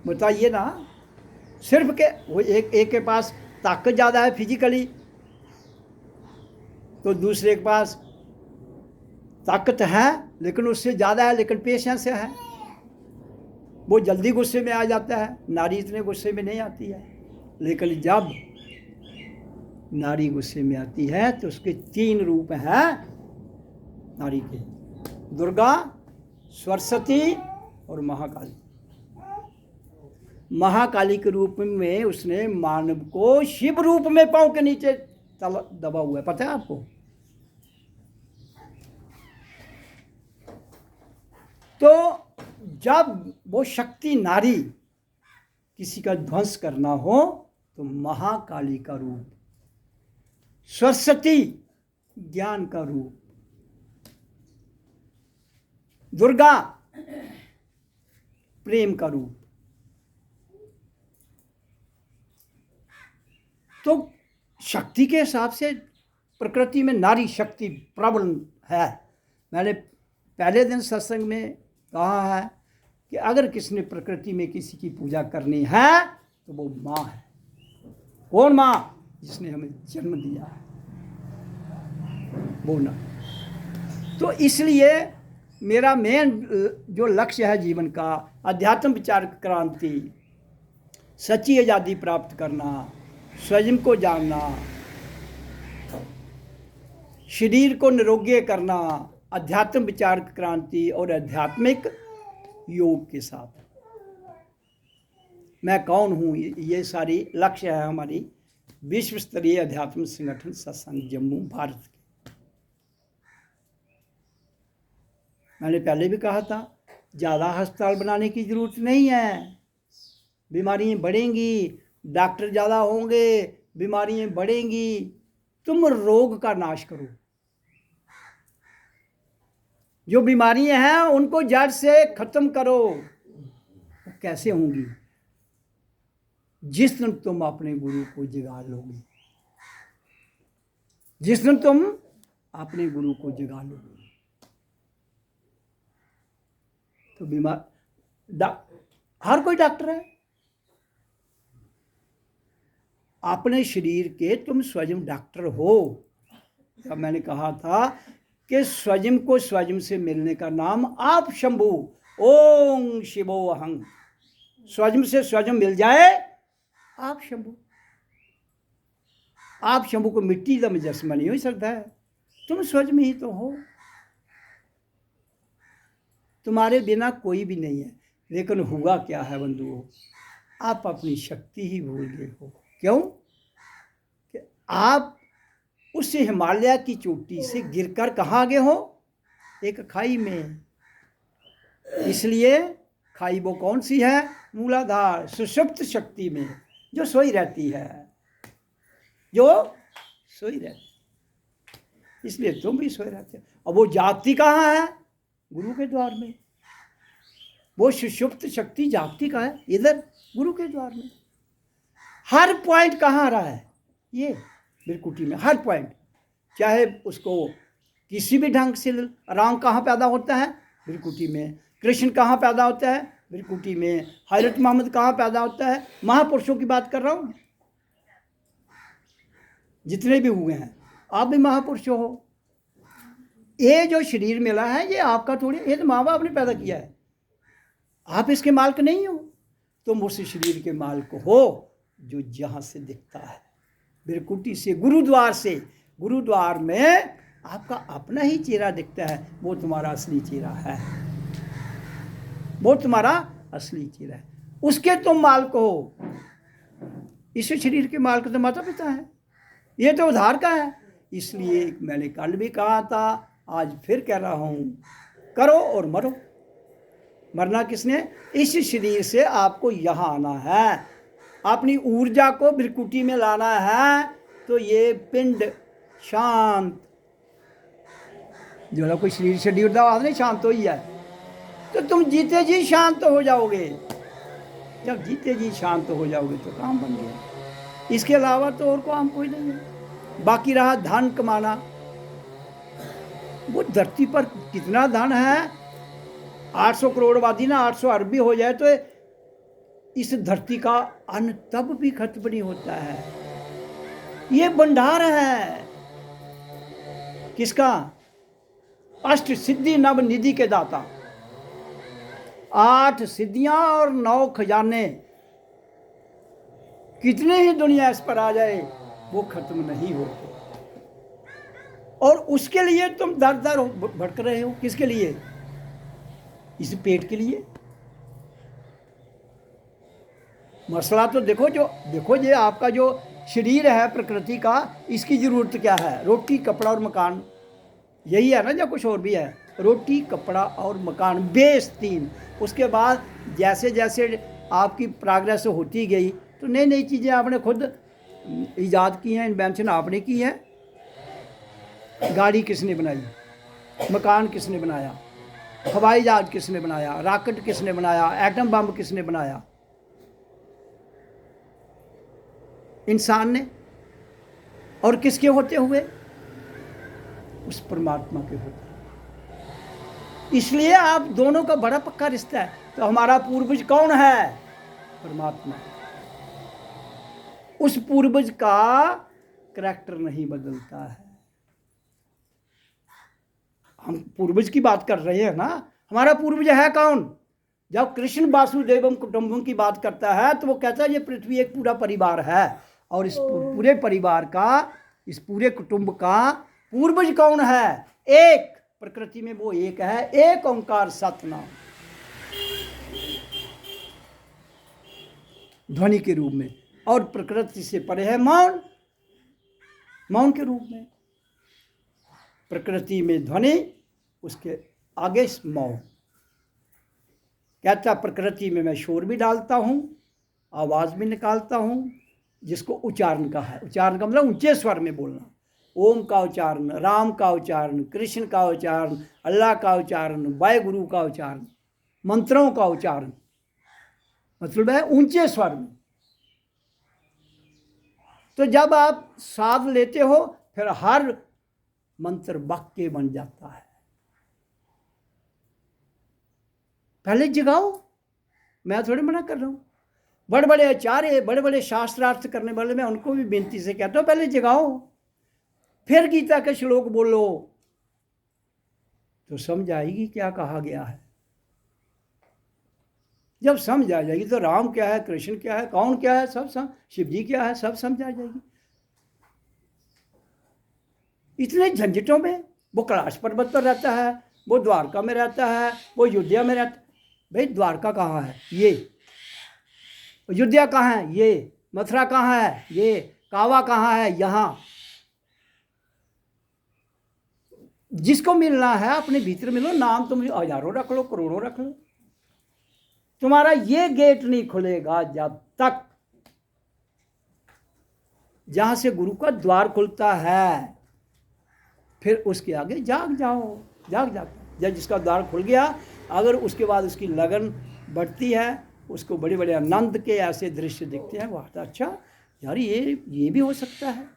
बताइए ना। सिर्फ के वो एक के पास ताकत ज़्यादा है फिजिकली, तो दूसरे के पास ताकत है लेकिन उससे ज़्यादा है, लेकिन पेशेंस है, वो जल्दी गुस्से में आ जाता है। नारी इतने गुस्से में नहीं आती है, लेकिन जब नारी गुस्से में आती है तो उसके 3 रूप हैं नारी के, दुर्गा, सरस्वती और महाकाली। महाकाली के रूप में उसने मानव को शिव रूप में पांव के नीचे दबा हुआ है, पता है आपको? तो जब वो शक्ति नारी किसी का ध्वंस करना हो तो महाकाली का रूप, सरस्वती ज्ञान का रूप, दुर्गा प्रेम का रूप। तो शक्ति के हिसाब से प्रकृति में नारी शक्ति प्रबल है। मैंने पहले दिन सत्संग में कहा है कि अगर किसी ने प्रकृति में किसी की पूजा करनी है तो वो माँ है। कौन माँ? जिसने हमें जन्म दिया है, वो ना। तो इसलिए मेरा मेन जो लक्ष्य है जीवन का, अध्यात्म विचार क्रांति, सच्ची आज़ादी प्राप्त करना, स्वयं को जानना, शरीर को निरोग्य करना, अध्यात्म विचार क्रांति और आध्यात्मिक योग के साथ। मैं कौन हूँ, ये सारी लक्ष्य है हमारी विश्व स्तरीय अध्यात्म संगठन सत्संग जम्मू भारत के। मैंने पहले भी कहा था, ज़्यादा अस्पताल बनाने की ज़रूरत नहीं है। बीमारियाँ बढ़ेंगी, डॉक्टर ज़्यादा होंगे, बीमारियाँ बढ़ेंगी। तुम रोग का नाश करो। जो बीमारियाँ हैं उनको जड़ से ख़त्म करो। वो कैसे होंगी? जिस दिन तुम अपने गुरु को जगा लोगे, जिस दिन तुम अपने गुरु को जगा लोगे, तो हर कोई डॉक्टर है। अपने शरीर के तुम स्वयं डॉक्टर हो। अब मैंने कहा था कि स्वयं को स्वयं से मिलने का नाम आप शंभु, ओम शिवो अहं। स्वयं से स्वयं मिल जाए आप शंभु। आप शंभु को मिट्टी का मुजस्समा नहीं हो सकता है। तुम स्वयं ही तो हो। तुम्हारे बिना कोई भी नहीं है। लेकिन हुआ क्या है बंधुओं, आप अपनी शक्ति ही भूल गए हो। क्यों? कि आप उस हिमालय की चोटी से गिरकर कहाँ गए हो? एक खाई में। इसलिए खाई वो कौन सी है? मूलाधार, सुषुप्त शक्ति में, जो सोई रहती है, जो सोई रहती। इसलिए तुम भी सोए रहते हो। अब वो जागती कहाँ है? गुरु के द्वार में। वो सुषुप्त शक्ति जागती कहाँ है? इधर गुरु के द्वार में। हर पॉइंट कहाँ आ रहा है? ये बिरकुटी में हर पॉइंट। चाहे उसको किसी भी ढंग से, राम कहाँ पैदा होता है? बिरकुटी में। कृष्ण कहाँ पैदा होता है? बिरकुटी में। हजरत मोहम्मद कहाँ पैदा होता है? महापुरुषों की बात कर रहा हूँ, जितने भी हुए हैं। आप भी महापुरुष हो। ये जो शरीर मिला है ये आपका थोड़ी, ये तो माँ बाप ने पैदा किया है। आप इसके मालिक नहीं हो। तुम उस शरीर के मालिक हो जो जहाँ से दिखता है, बिरकुटी से, गुरुद्वार से। गुरुद्वार में आपका अपना ही चेहरा दिखता है। वो तुम्हारा असली चेहरा है। वो तुम्हारा असली चेहरा है। उसके तुम मालिक हो। इस शरीर के मालिक तो माता पिता है। ये तो उधार का है। इसलिए मैंने कल भी कहा था, आज फिर कह रहा हूँ, करो और मरो। मरना किसने? इस शरीर से आपको यहाँ आना है। अपनी ऊर्जा को बिरकुटी में लाना है। तो ये पिंड शांत, जो कोई शरीर से ड्यूटा आदमी शांत हो ही है, तो तुम जीते जी शांत हो जाओगे। जब जीते जी शांत हो जाओगे तो काम बन गया। इसके अलावा तो और काम कोई नहीं है। बाकी रहा धन कमाना। वो धरती पर कितना धन है? 800 करोड़वादी ना 800 अरबी हो जाए तो इस धरती का अन्न तब भी खत्म नहीं होता है। ये भंडार है किसका? अष्ट सिद्धि नव निधि के दाता। 8 सिद्धियां और 9 खजाने। कितने ही दुनिया इस पर आ जाए वो खत्म नहीं होते। और उसके लिए तुम दर दर भटक रहे हो। किसके लिए? इस पेट के लिए। मसला तो देखो ये आपका जो शरीर है प्रकृति का, इसकी ज़रूरत क्या है? रोटी, कपड़ा और मकान। यही है ना, या कुछ और भी है? रोटी, कपड़ा और मकान, बेस 3। उसके बाद जैसे जैसे आपकी प्रोग्रेस होती गई तो नई नई चीज़ें आपने खुद ईजाद की हैं, इन्वेंशन आपने की है। गाड़ी किसने बनाई? मकान किसने बनाया? हवाई जहाज किसने बनाया, रॉकेट किसने बनाया, एटम बम किसने बनाया? इंसान ने। और किसके होते हुए? उस परमात्मा के होते। इसलिए आप दोनों का बड़ा पक्का रिश्ता है। तो हमारा पूर्वज कौन है? परमात्मा। उस पूर्वज का करैक्टर नहीं बदलता है। हम पूर्वज की बात कर रहे हैं ना। हमारा पूर्वज है कौन? जब कृष्ण वासुदेवम कुटुंबम की बात करता है तो वो कहता है ये पृथ्वी एक पूरा परिवार है, और इस पूरे परिवार का, इस पूरे कुटुंब का पूर्वज कौन है? एक। प्रकृति में वो एक है, एक ओंकार सतनाम, ध्वनि के रूप में। और प्रकृति से परे है मौन, मौन के रूप में। प्रकृति में ध्वनि, उसके आगे मौन। कहता प्रकृति में मैं शोर भी डालता हूँ, आवाज़ भी निकालता हूँ, जिसको उच्चारण का है। उच्चारण का मतलब ऊंचे स्वर में बोलना। ओम का उच्चारण, राम का उच्चारण, कृष्ण का उच्चारण, अल्लाह का उच्चारण, वाहेगुरु का उच्चारण, मंत्रों का उच्चारण, मतलब है ऊंचे स्वर में। तो जब आप साध लेते हो फिर हर मंत्र वाक्य बन जाता है। पहले जगाओ, मैं थोड़ी मना कर रहा हूँ। बड़े बड़े आचार्य, बड़े बड़े शास्त्रार्थ करने वाले, मैं उनको भी बेनती से कहता हूँ पहले जगाओ, फिर गीता के श्लोक बोलो, तो समझ आएगी क्या कहा गया है। जब समझ आ जाएगी तो राम क्या है, कृष्ण क्या है, कौन क्या है, सब शिव जी क्या है, सब समझ आ जाएगी। इतने झंझटों में वो कैलाश पर्वत पर रहता है, वो द्वारका में रहता है, वो अयोध्या में रहता है। भाई द्वारका कहाँ है? ये। अयोध्या कहाँ है? ये। मथुरा कहाँ है? ये। कावा कहाँ है? यहाँ। जिसको मिलना है अपने भीतर मिलो। नाम तुम हजारों रख लो, करोड़ों रख लो, तुम्हारा ये गेट नहीं खुलेगा जब तक जहां से गुरु का द्वार खुलता है। फिर उसके आगे जाग जाओ, जाग जब जिसका द्वार खुल गया, अगर उसके बाद उसकी लगन बढ़ती है, उसको बड़े बड़े आनंद के ऐसे दृश्य दिखते हैं, वह अच्छा यार ये भी हो सकता है।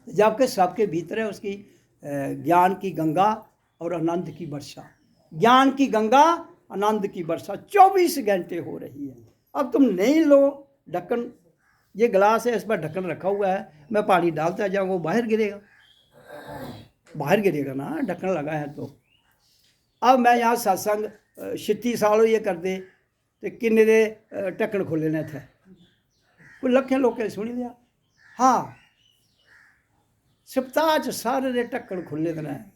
जबकि सबके भीतर है उसकी ज्ञान की गंगा और आनंद की वर्षा। ज्ञान की गंगा, आनंद की वर्षा 24 घंटे हो रही है। अब तुम नहीं लो ढक्कन, ये गिलास है, इस पर ढक्कन रखा हुआ है, मैं पानी डालता जाऊँगा, वो बाहर गिरेगा, बाहर गिरेगा ना, ढक्कन लगा है तो। अब मैं यहाँ सत्संग 36 साल हो ये कर दे तो किन्ने दे ढक्कन खोले ने थे, कोई लखें लोग सुनी लिया। हाँ, सप्ताह च सारे दे ढक्कन खुले देना है।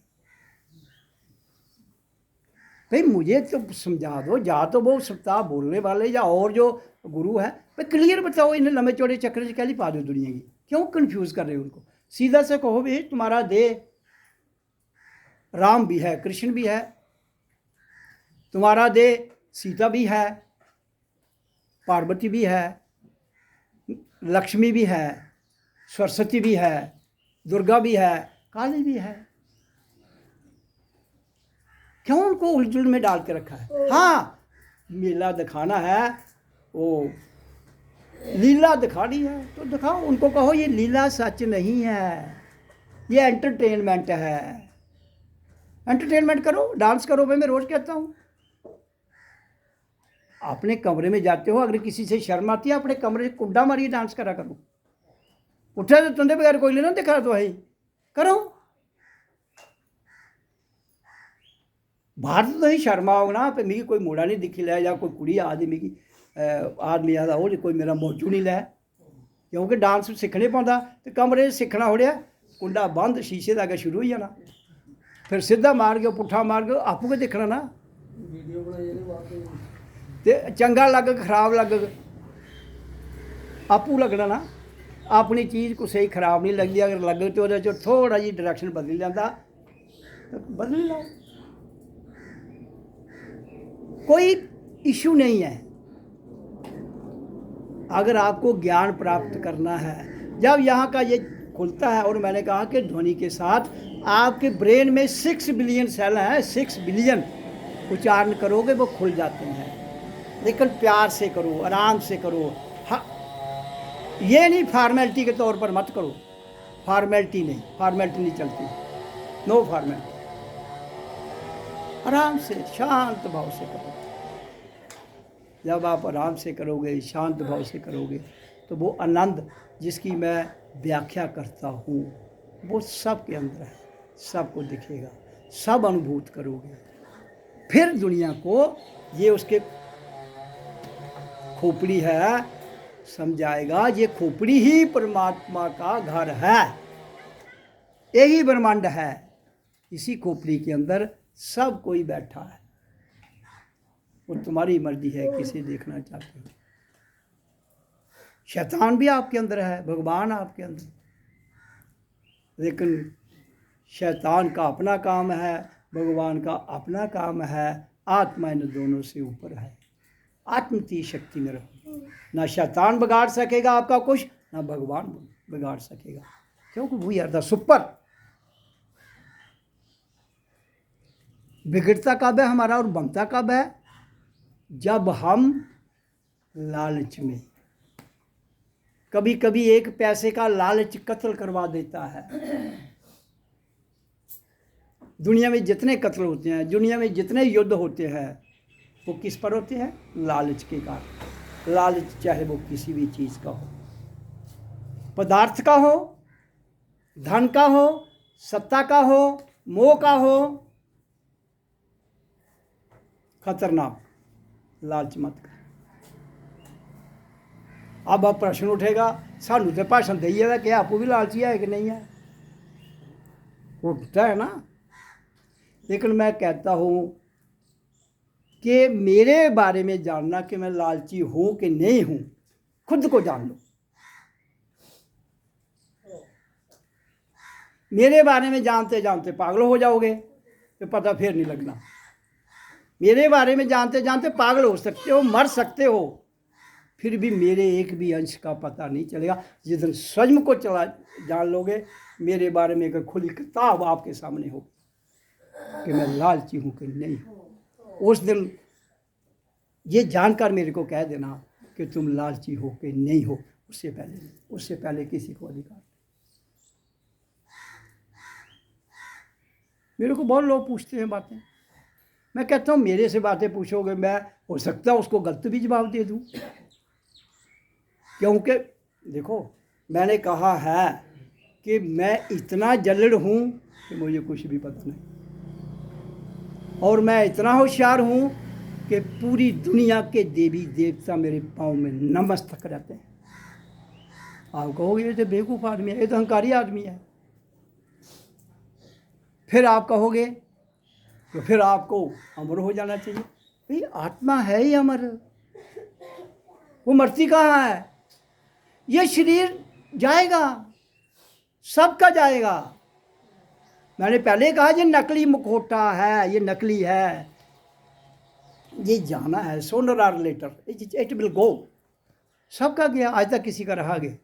भाई मुझे तो समझा दो, या तो वो सप्ताह बोलने वाले या और जो गुरु है, भाई क्लियर बताओ, इन्हें लंबे चौड़े चक्कर से क्या ही पा दो दुनिया की, क्यों कन्फ्यूज़ कर रहे हो उनको। सीधा से कहो भाई तुम्हारा देह राम भी है, कृष्ण भी है, तुम्हारा देह सीता भी है, पार्वती भी है, लक्ष्मी भी है, सरस्वती भी है, दुर्गा भी है, काली भी है। क्यों उनको उलझुल में डाल के रखा है? हाँ, मेला दिखाना है, वो लीला दिखानी है तो दिखाओ। उनको कहो ये लीला सच नहीं है, ये एंटरटेनमेंट है। एंटरटेनमेंट करो, डांस करो। भाई मैं रोज कहता हूँ, अपने कमरे में जाते हो, अगर किसी से शर्म आती है अपने कमरे से कुंडा मारिए, डांस करा करो। उठे तो तुंदे बगैर कोई लेना दिखा तो है, करो। बाहर तो ही शर्मा हो ना, पे मिगी कोई मुड़ा नहीं दिखी लै, या कोई कुड़ी आदमी की आदमी आता हो कोई मेरा मौजू नहीं लै, क्योंकि डांस सीखने पौंदा। तो कमरे सीखना हो रहा, कुंडा बंद, शीशे का अगर शुरू हो जाना, फिर सीधा मार के पुट्ठा मार के आपू के देखना ना, तो चंगा लग खराब लग आपू लगना ना। अपनी चीज़ कुछ खराब नहीं लगती, अगर लगे तो वो थोड़ा जी डायरैक्शन बदल जाता तो बदल लो, कोई इशू नहीं है। अगर आपको ज्ञान प्राप्त करना है, जब यहाँ का ये खुलता है, और मैंने कहा कि ध्वनि के साथ आपके ब्रेन में 6 बिलियन सेल हैं, 6 बिलियन। उच्चारण करोगे वो खुल जाते हैं, लेकिन प्यार से करो, आराम से करो। हाँ, ये नहीं फॉर्मेलिटी के तौर पर मत करो। फॉर्मेलिटी नहीं चलती। No formality. आराम से शांत भाव से करो। जब आप आराम से करोगे, शांत भाव से करोगे, तो वो आनंद जिसकी मैं व्याख्या करता हूँ वो सबके अंदर है, सबको दिखेगा, सब अनुभूत करोगे। फिर दुनिया को ये उसके खोपड़ी है समझाएगा, ये खोपड़ी ही परमात्मा का घर है, यही ब्रह्मांड है। इसी खोपड़ी के अंदर सब कोई बैठा है। वो तुम्हारी मर्जी है किसे देखना चाहते हो। शैतान भी आपके अंदर है, भगवान आपके अंदर, लेकिन शैतान का अपना काम है, भगवान का अपना काम है। आत्मा इन दोनों से ऊपर है। आत्मतीय शक्ति में रहो। ना शैतान बिगाड़ सकेगा आपका कुछ, ना भगवान बिगाड़ सकेगा, क्योंकि वी आर द सुपर। बिगड़ता कब है हमारा और बनता कब है? जब हम लालच में, कभी कभी एक पैसे का लालच कत्ल करवा देता है। दुनिया में जितने कत्ल होते हैं, दुनिया में जितने युद्ध होते हैं, वो किस पर होते हैं? लालच के कारण। लालच चाहे वो किसी भी चीज़ का हो, पदार्थ का हो, धन का हो, सत्ता का हो, मोह का हो, खतरनाक। लालच मत कर। अब प्रश्न उठेगा, सानू तो भाषण दईए कि आपको भी लालची है कि नहीं है? उठता है ना। लेकिन मैं कहता हूँ कि मेरे बारे में जानना कि मैं लालची हूँ कि नहीं हूँ, खुद को जान लो। मेरे बारे में जानते जानते पागल हो जाओगे तो पता फिर नहीं लगना। मेरे बारे में जानते जानते पागल हो सकते हो, मर सकते हो, फिर भी मेरे एक भी अंश का पता नहीं चलेगा। जिस दिन स्वयं को चला जान लोगे, मेरे बारे में एक खुली किताब आपके सामने हो कि मैं लालची हूँ कि नहीं, उस दिन ये जानकर मेरे को कह देना कि तुम लालची हो कि नहीं हो। उससे पहले किसी को अधिकार नहीं। मेरे को बहुत लोग पूछते हैं बातें, मैं कहता हूँ मेरे से बातें पूछोगे, मैं हो सकता है उसको गलत भी जवाब दे दूँ, क्योंकि देखो मैंने कहा है कि मैं इतना जल्द हूँ कि मुझे कुछ भी पता नहीं, और मैं इतना होशियार हूँ कि पूरी दुनिया के देवी देवता मेरे पाँव में नमस्तक रहते हैं। आप कहोगे ये तो बेवकूफ़ आदमी है, ये तो अहंकारी आदमी है। फिर आप कहोगे तो फिर आपको अमर हो जाना चाहिए। भाई आत्मा है ही अमर, वो मरती कहाँ है? ये शरीर जाएगा, सबका जाएगा। मैंने पहले कहा ये नकली मुखौटा है, ये नकली है, ये जाना है, sooner or later it will go. सबका गया, आज तक किसी का रहा गया।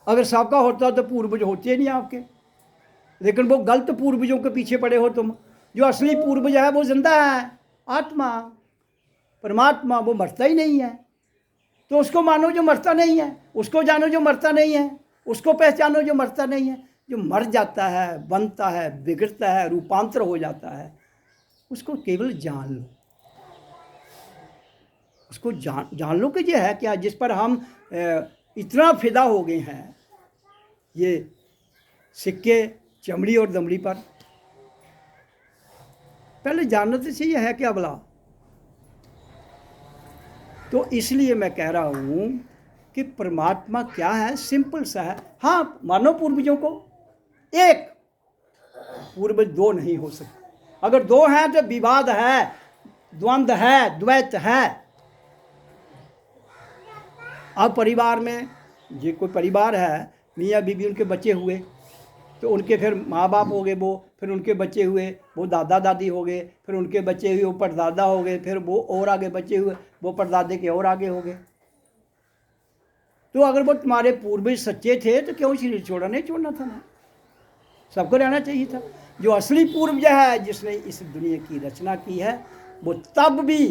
अगर सबका होता तो पूर्वज होते नहीं आपके, लेकिन वो गलत पूर्वजों के पीछे पड़े हो तुम। जो असली पूर्वज है वो जिंदा है, आत्मा परमात्मा, वो मरता ही नहीं है। तो उसको मानो जो मरता नहीं है, उसको जानो जो मरता नहीं है, उसको पहचानो जो मरता नहीं है। जो मर जाता है, बनता है, बिगड़ता है, रूपांतर हो जाता है, उसको केवल जान लो। उसको जान लो कि ये है क्या, जिस पर हम इतना फिदा हो गए हैं, ये सिक्के चमड़ी और दमड़ी पर। पहले जानना तो चाहिए है क्या भला। तो इसलिए मैं कह रहा हूँ कि परमात्मा क्या है, सिंपल सा है। हाँ, मानो पूर्वजों को, एक पूर्वज दो नहीं हो सकते। अगर दो हैं तो विवाद है, द्वंद्व है, द्वैत है। अब परिवार में ये कोई परिवार है, मियाँ बीबी, उनके बच्चे हुए तो उनके फिर माँ बाप हो गए, वो फिर उनके बच्चे हुए, वो दादा दादी हो गए, फिर उनके बच्चे हुए, वो परदादा हो गए, फिर वो और आगे बच्चे हुए, वो परदादे के और आगे हो गए। तो अगर वो तुम्हारे पूर्वज सच्चे थे तो क्यों शरीर छोड़ा? नहीं छोड़ना था ना। सबको रहना चाहिए था। जो असली पूर्वज है जिसने इस दुनिया की रचना की है वो तब भी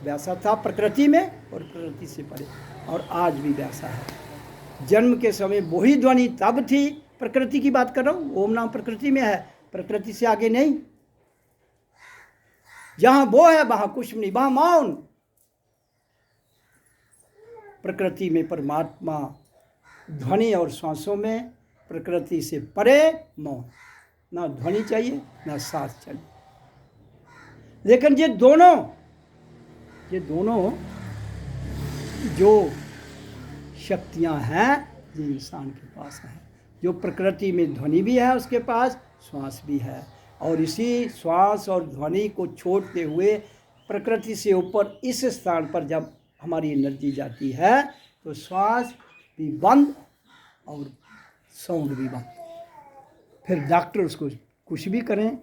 वैसा था प्रकृति में और प्रकृति से परे, और आज भी वैसा है। जन्म के समय वही ध्वनि तब थी, प्रकृति की बात कर रहा हूँ, ओम नाम प्रकृति में है, प्रकृति से आगे नहीं। जहां वो है वहां कुछ नहीं, वहां मौन। प्रकृति में परमात्मा, ध्वनि और श्वासों में प्रकृति से परे मौन। ना ध्वनि चाहिए ना सांस चाहिए। लेकिन ये दोनों जो शक्तियां हैं ये इंसान के पास हैं। जो प्रकृति में ध्वनि भी है उसके पास, श्वास भी है, और इसी श्वास और ध्वनि को छोड़ते हुए प्रकृति से ऊपर इस स्थान पर जब हमारी एनर्जी जाती है तो श्वास भी बंद और साउंड भी बंद। फिर डॉक्टर उसको कुछ भी करें,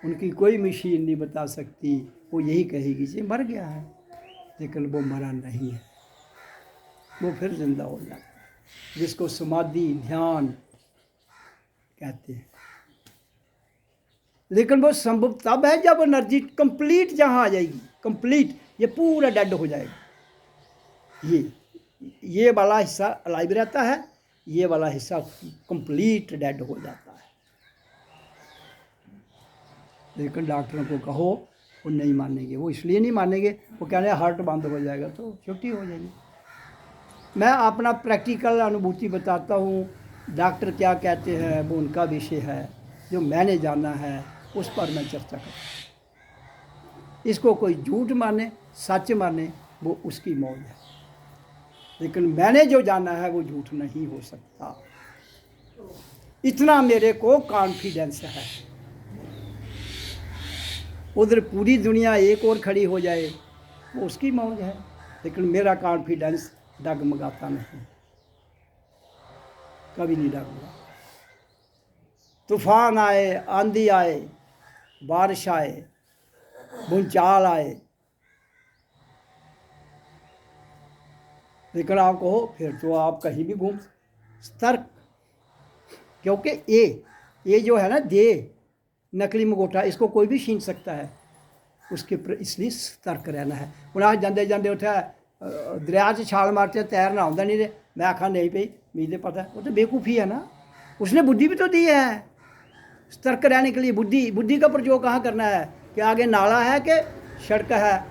उनकी कोई मशीन नहीं बता सकती, वो यही कहेगी जी मर गया है, लेकिन वो मरा नहीं है, वो फिर जिंदा हो जाता है, जिसको समाधि ध्यान कहते हैं। लेकिन वो संभव तब है जब एनर्जी कंप्लीट जहाँ आ जाएगी, कंप्लीट, ये पूरा डेड हो जाएगा। ये वाला हिस्सा अलाइव रहता है, ये वाला हिस्सा कंप्लीट डेड हो जाता है। लेकिन डॉक्टरों को कहो वो नहीं मानेंगे। वो इसलिए नहीं मानेंगे, वो कह रहे हैं हार्ट बंद हो जाएगा तो छुट्टी हो जाएगी। मैं अपना प्रैक्टिकल अनुभूति बताता हूँ, डॉक्टर क्या कहते हैं वो उनका विषय है, जो मैंने जाना है उस पर मैं चर्चा करता हूँ। इसको कोई झूठ माने सच माने वो उसकी मौज है, लेकिन मैंने जो जाना है वो झूठ नहीं हो सकता, इतना मेरे को कॉन्फिडेंस है। उधर पूरी दुनिया एक और खड़ी हो जाए वो उसकी मौज है, लेकिन मेरा कॉन्फिडेंस डगमगाता नहीं, कभी नहीं डगमगा। तूफान आए, आंधी आए, बारिश आए, भूचाल आए, लेकिन आप कहो फिर तो आप कहीं भी घूम सतर्क, क्योंकि ये जो है ना दे नकली मगोटा, इसको कोई भी छीन सकता है, उसके इसलिए सतर्क रहना है। हूँ अस जाते जाते उठा दरिया च छाल मारते तैरना आਉਂਦਾ नहीं रे, मैं आखा नहीं भाई मुझे पता है, वो तो बेवकूफ़ी है ना, उसने बुद्धि भी तो दी है सतर्क रहने के लिए। बुद्धि का प्रयोग कहाँ करना है कि आगे नाला है कि सड़क है,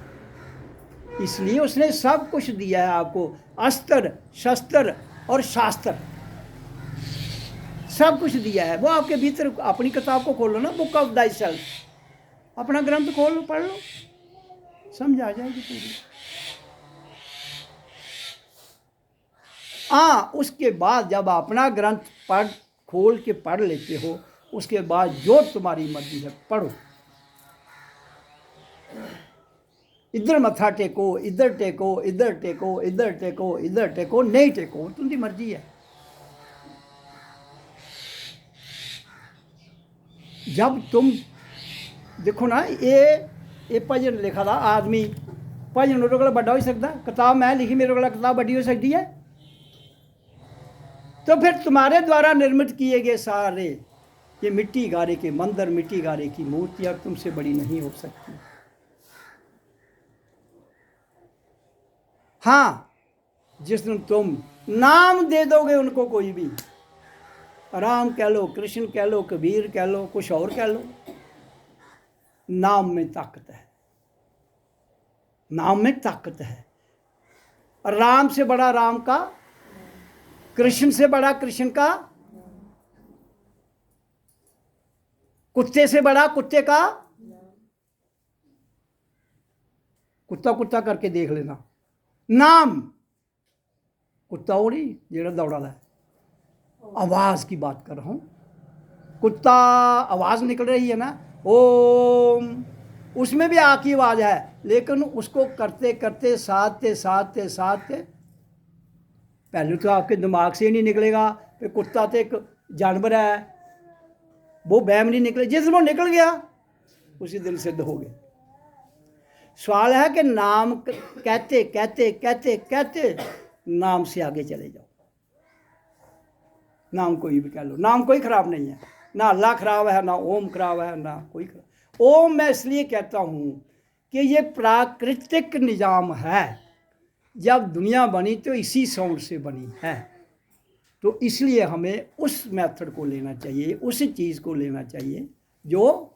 इसलिए उसने सब कुछ दिया है आपको, अस्त्र शस्त्र और शास्त्र सब कुछ दिया है। वो आपके भीतर, अपनी किताब को खोलो ना, बुक ऑफ दाई सेल्फ, अपना ग्रंथ खोल लो, पढ़ लो, समझ आ जाएगी पूरी। हाँ, उसके बाद जब अपना ग्रंथ खोल के पढ़ लेते हो, उसके बाद जो तुम्हारी मर्जी है पढ़ो। इधर मत्था टेको, इधर टेको, इधर टेको, इधर टेको, इधर टेको, नहीं टेको, तुम्हारी मर्जी है। जब तुम देखो ना, ये भजन लिखा था आदमी, भजन मेरे को बड़ा हो सकता, किताब मैं लिखी मेरे को किताब बड़ी हो सकती है, तो फिर तुम्हारे द्वारा निर्मित किए गए सारे ये मिट्टी गारे के मंदिर, मिट्टी गारे की मूर्तियां तुमसे बड़ी नहीं हो सकती। हाँ, जिस दिन तुम नाम दे दोगे उनको, कोई भी राम कह लो, कृष्ण कह लो, कबीर कह लो, कुछ और कह लो, नाम में ताकत है, नाम में ताकत है। राम से बड़ा राम का, कृष्ण से बड़ा कृष्ण का, कुत्ते से बड़ा कुत्ते का। कुत्ता कुत्ता करके देख लेना, नाम कुत्ता हो नहीं जेड़ा दौड़ा है। आवाज़ की बात कर रहा हूँ, कुत्ता आवाज़ निकल रही है ना, ओम, उसमें भी आकी आवाज़ है, लेकिन उसको करते करते साधते साधते साधते पहले तो आपके दिमाग से ही नहीं निकलेगा। फिर कुत्ता तो एक जानवर है, वो वहम नहीं निकले, जिस दिन वो निकल गया उसी दिन सिद्ध हो गए। सवाल है कि नाम कहते कहते कहते कहते नाम से आगे चले जाओ। नाम कोई भी कह लो, नाम कोई खराब नहीं है। ना अल्लाह खराब है, ना ओम खराब है, ना कोई खराब। ओम मैं इसलिए कहता हूँ कि ये प्राकृतिक निज़ाम है। जब दुनिया बनी तो इसी साउंड से बनी है, तो इसलिए हमें उस मेथड को लेना चाहिए, उस चीज़ को लेना चाहिए जो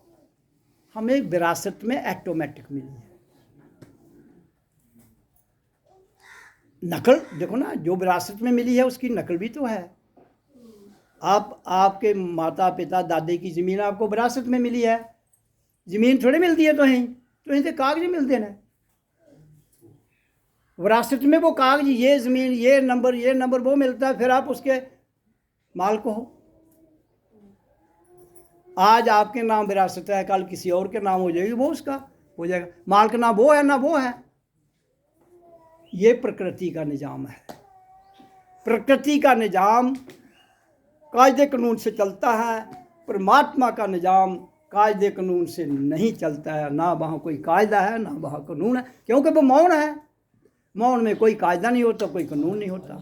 हमें विरासत में ऑटोमेटिक मिली है। नकल देखो ना, जो विरासत में मिली है उसकी नकल भी तो है। आपके माता पिता दादे की ज़मीन आपको विरासत में मिली है, ज़मीन थोड़ी मिलती है तो इनसे कागज मिलते हैं विरासत में। वो कागज, ये ज़मीन, ये नंबर वो मिलता है, फिर आप उसके मालिक हो। आज आपके नाम विरासत है, कल किसी और के नाम हो जाएगी, वो उसका हो जाएगा। मालिक ना वो है ना वो है। ये प्रकृति का निज़ाम है। प्रकृति का निज़ाम कायदे कानून से चलता है, परमात्मा का निज़ाम कायदे कानून से नहीं चलता है। ना वहाँ कोई कायदा है ना वहाँ कानून है, क्योंकि वो मौन है। मौन में कोई कायदा नहीं होता, कोई कानून नहीं होता।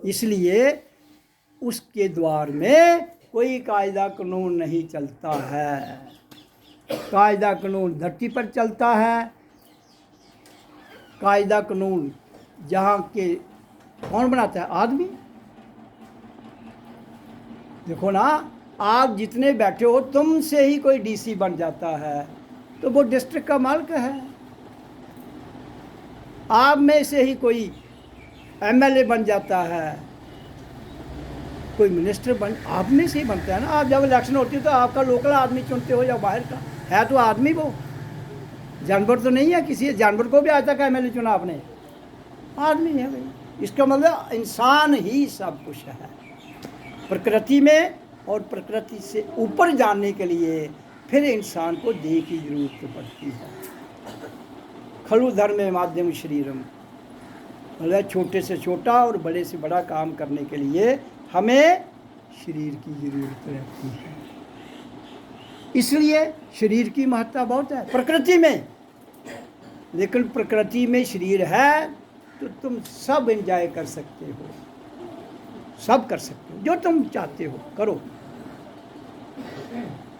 इसलिए उसके द्वार में कोई कायदा कानून नहीं चलता है। कायदा कानून धरती पर चलता है। कायदा कानून जहाँ के कौन बनाता है? आदमी। देखो ना, आप जितने बैठे हो, तुमसे ही कोई डीसी बन जाता है तो वो डिस्ट्रिक्ट का मालिक है। आप में से ही कोई एमएलए बन जाता है, कोई मिनिस्टर बन आप में से ही बनता है ना। आप जब इलेक्शन होती है तो आपका लोकल आदमी चुनते हो या बाहर का, है तो आदमी वो, जानवर तो नहीं है। किसी जानवर को भी आज तक एमएलए चुना आपने? आदमी है भाई। इसका मतलब इंसान ही सब कुछ है प्रकृति में। और प्रकृति से ऊपर जाने के लिए फिर इंसान को देह की जरूरत पड़ती है। खलु धर्म माध्यम शरीरम, मतलब छोटे से छोटा और बड़े से बड़ा काम करने के लिए हमें शरीर की ज़रूरत रहती है। इसलिए शरीर की महत्ता बहुत है प्रकृति में। लेकिन प्रकृति में शरीर है तो तुम सब एंजॉय कर सकते हो, सब कर सकते हो, जो तुम चाहते हो करो।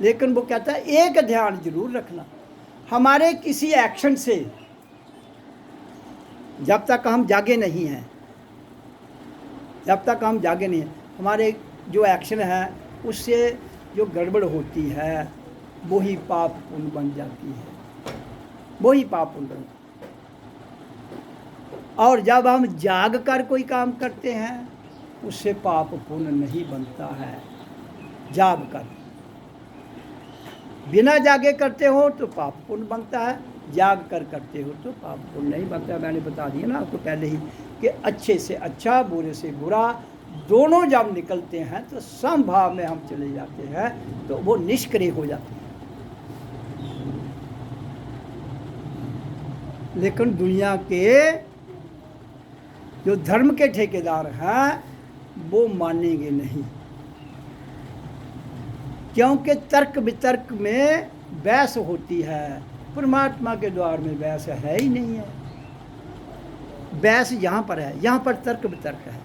लेकिन वो कहता है एक ध्यान जरूर रखना, हमारे किसी एक्शन से जब तक हम जागे नहीं हैं, जब तक हम जागे नहीं हैं, हमारे जो एक्शन है उससे जो गड़बड़ होती है वही पाप पुण्य बन जाती है, वही पाप पुण्य बन। और जब हम जाग कर कोई काम करते हैं उससे पाप पुण्य नहीं बनता है। जाग कर, बिना जागे करते हो तो पाप पुण्य बनता है, जाग कर करते हो तो पाप पुण्य नहीं बनता। मैंने बता दिया ना आपको पहले ही कि अच्छे से अच्छा, बुरे से बुरा दोनों जब निकलते हैं तो समभाव में हम चले जाते हैं, तो वो निष्क्रिय हो जाते हैं। लेकिन दुनिया के जो धर्म के ठेकेदार हैं वो मानेंगे नहीं, क्योंकि तर्क वितर्क में बहस होती है। परमात्मा के द्वार में बहस है ही नहीं है। बहस यहाँ पर है, यहाँ पर तर्क वितर्क है।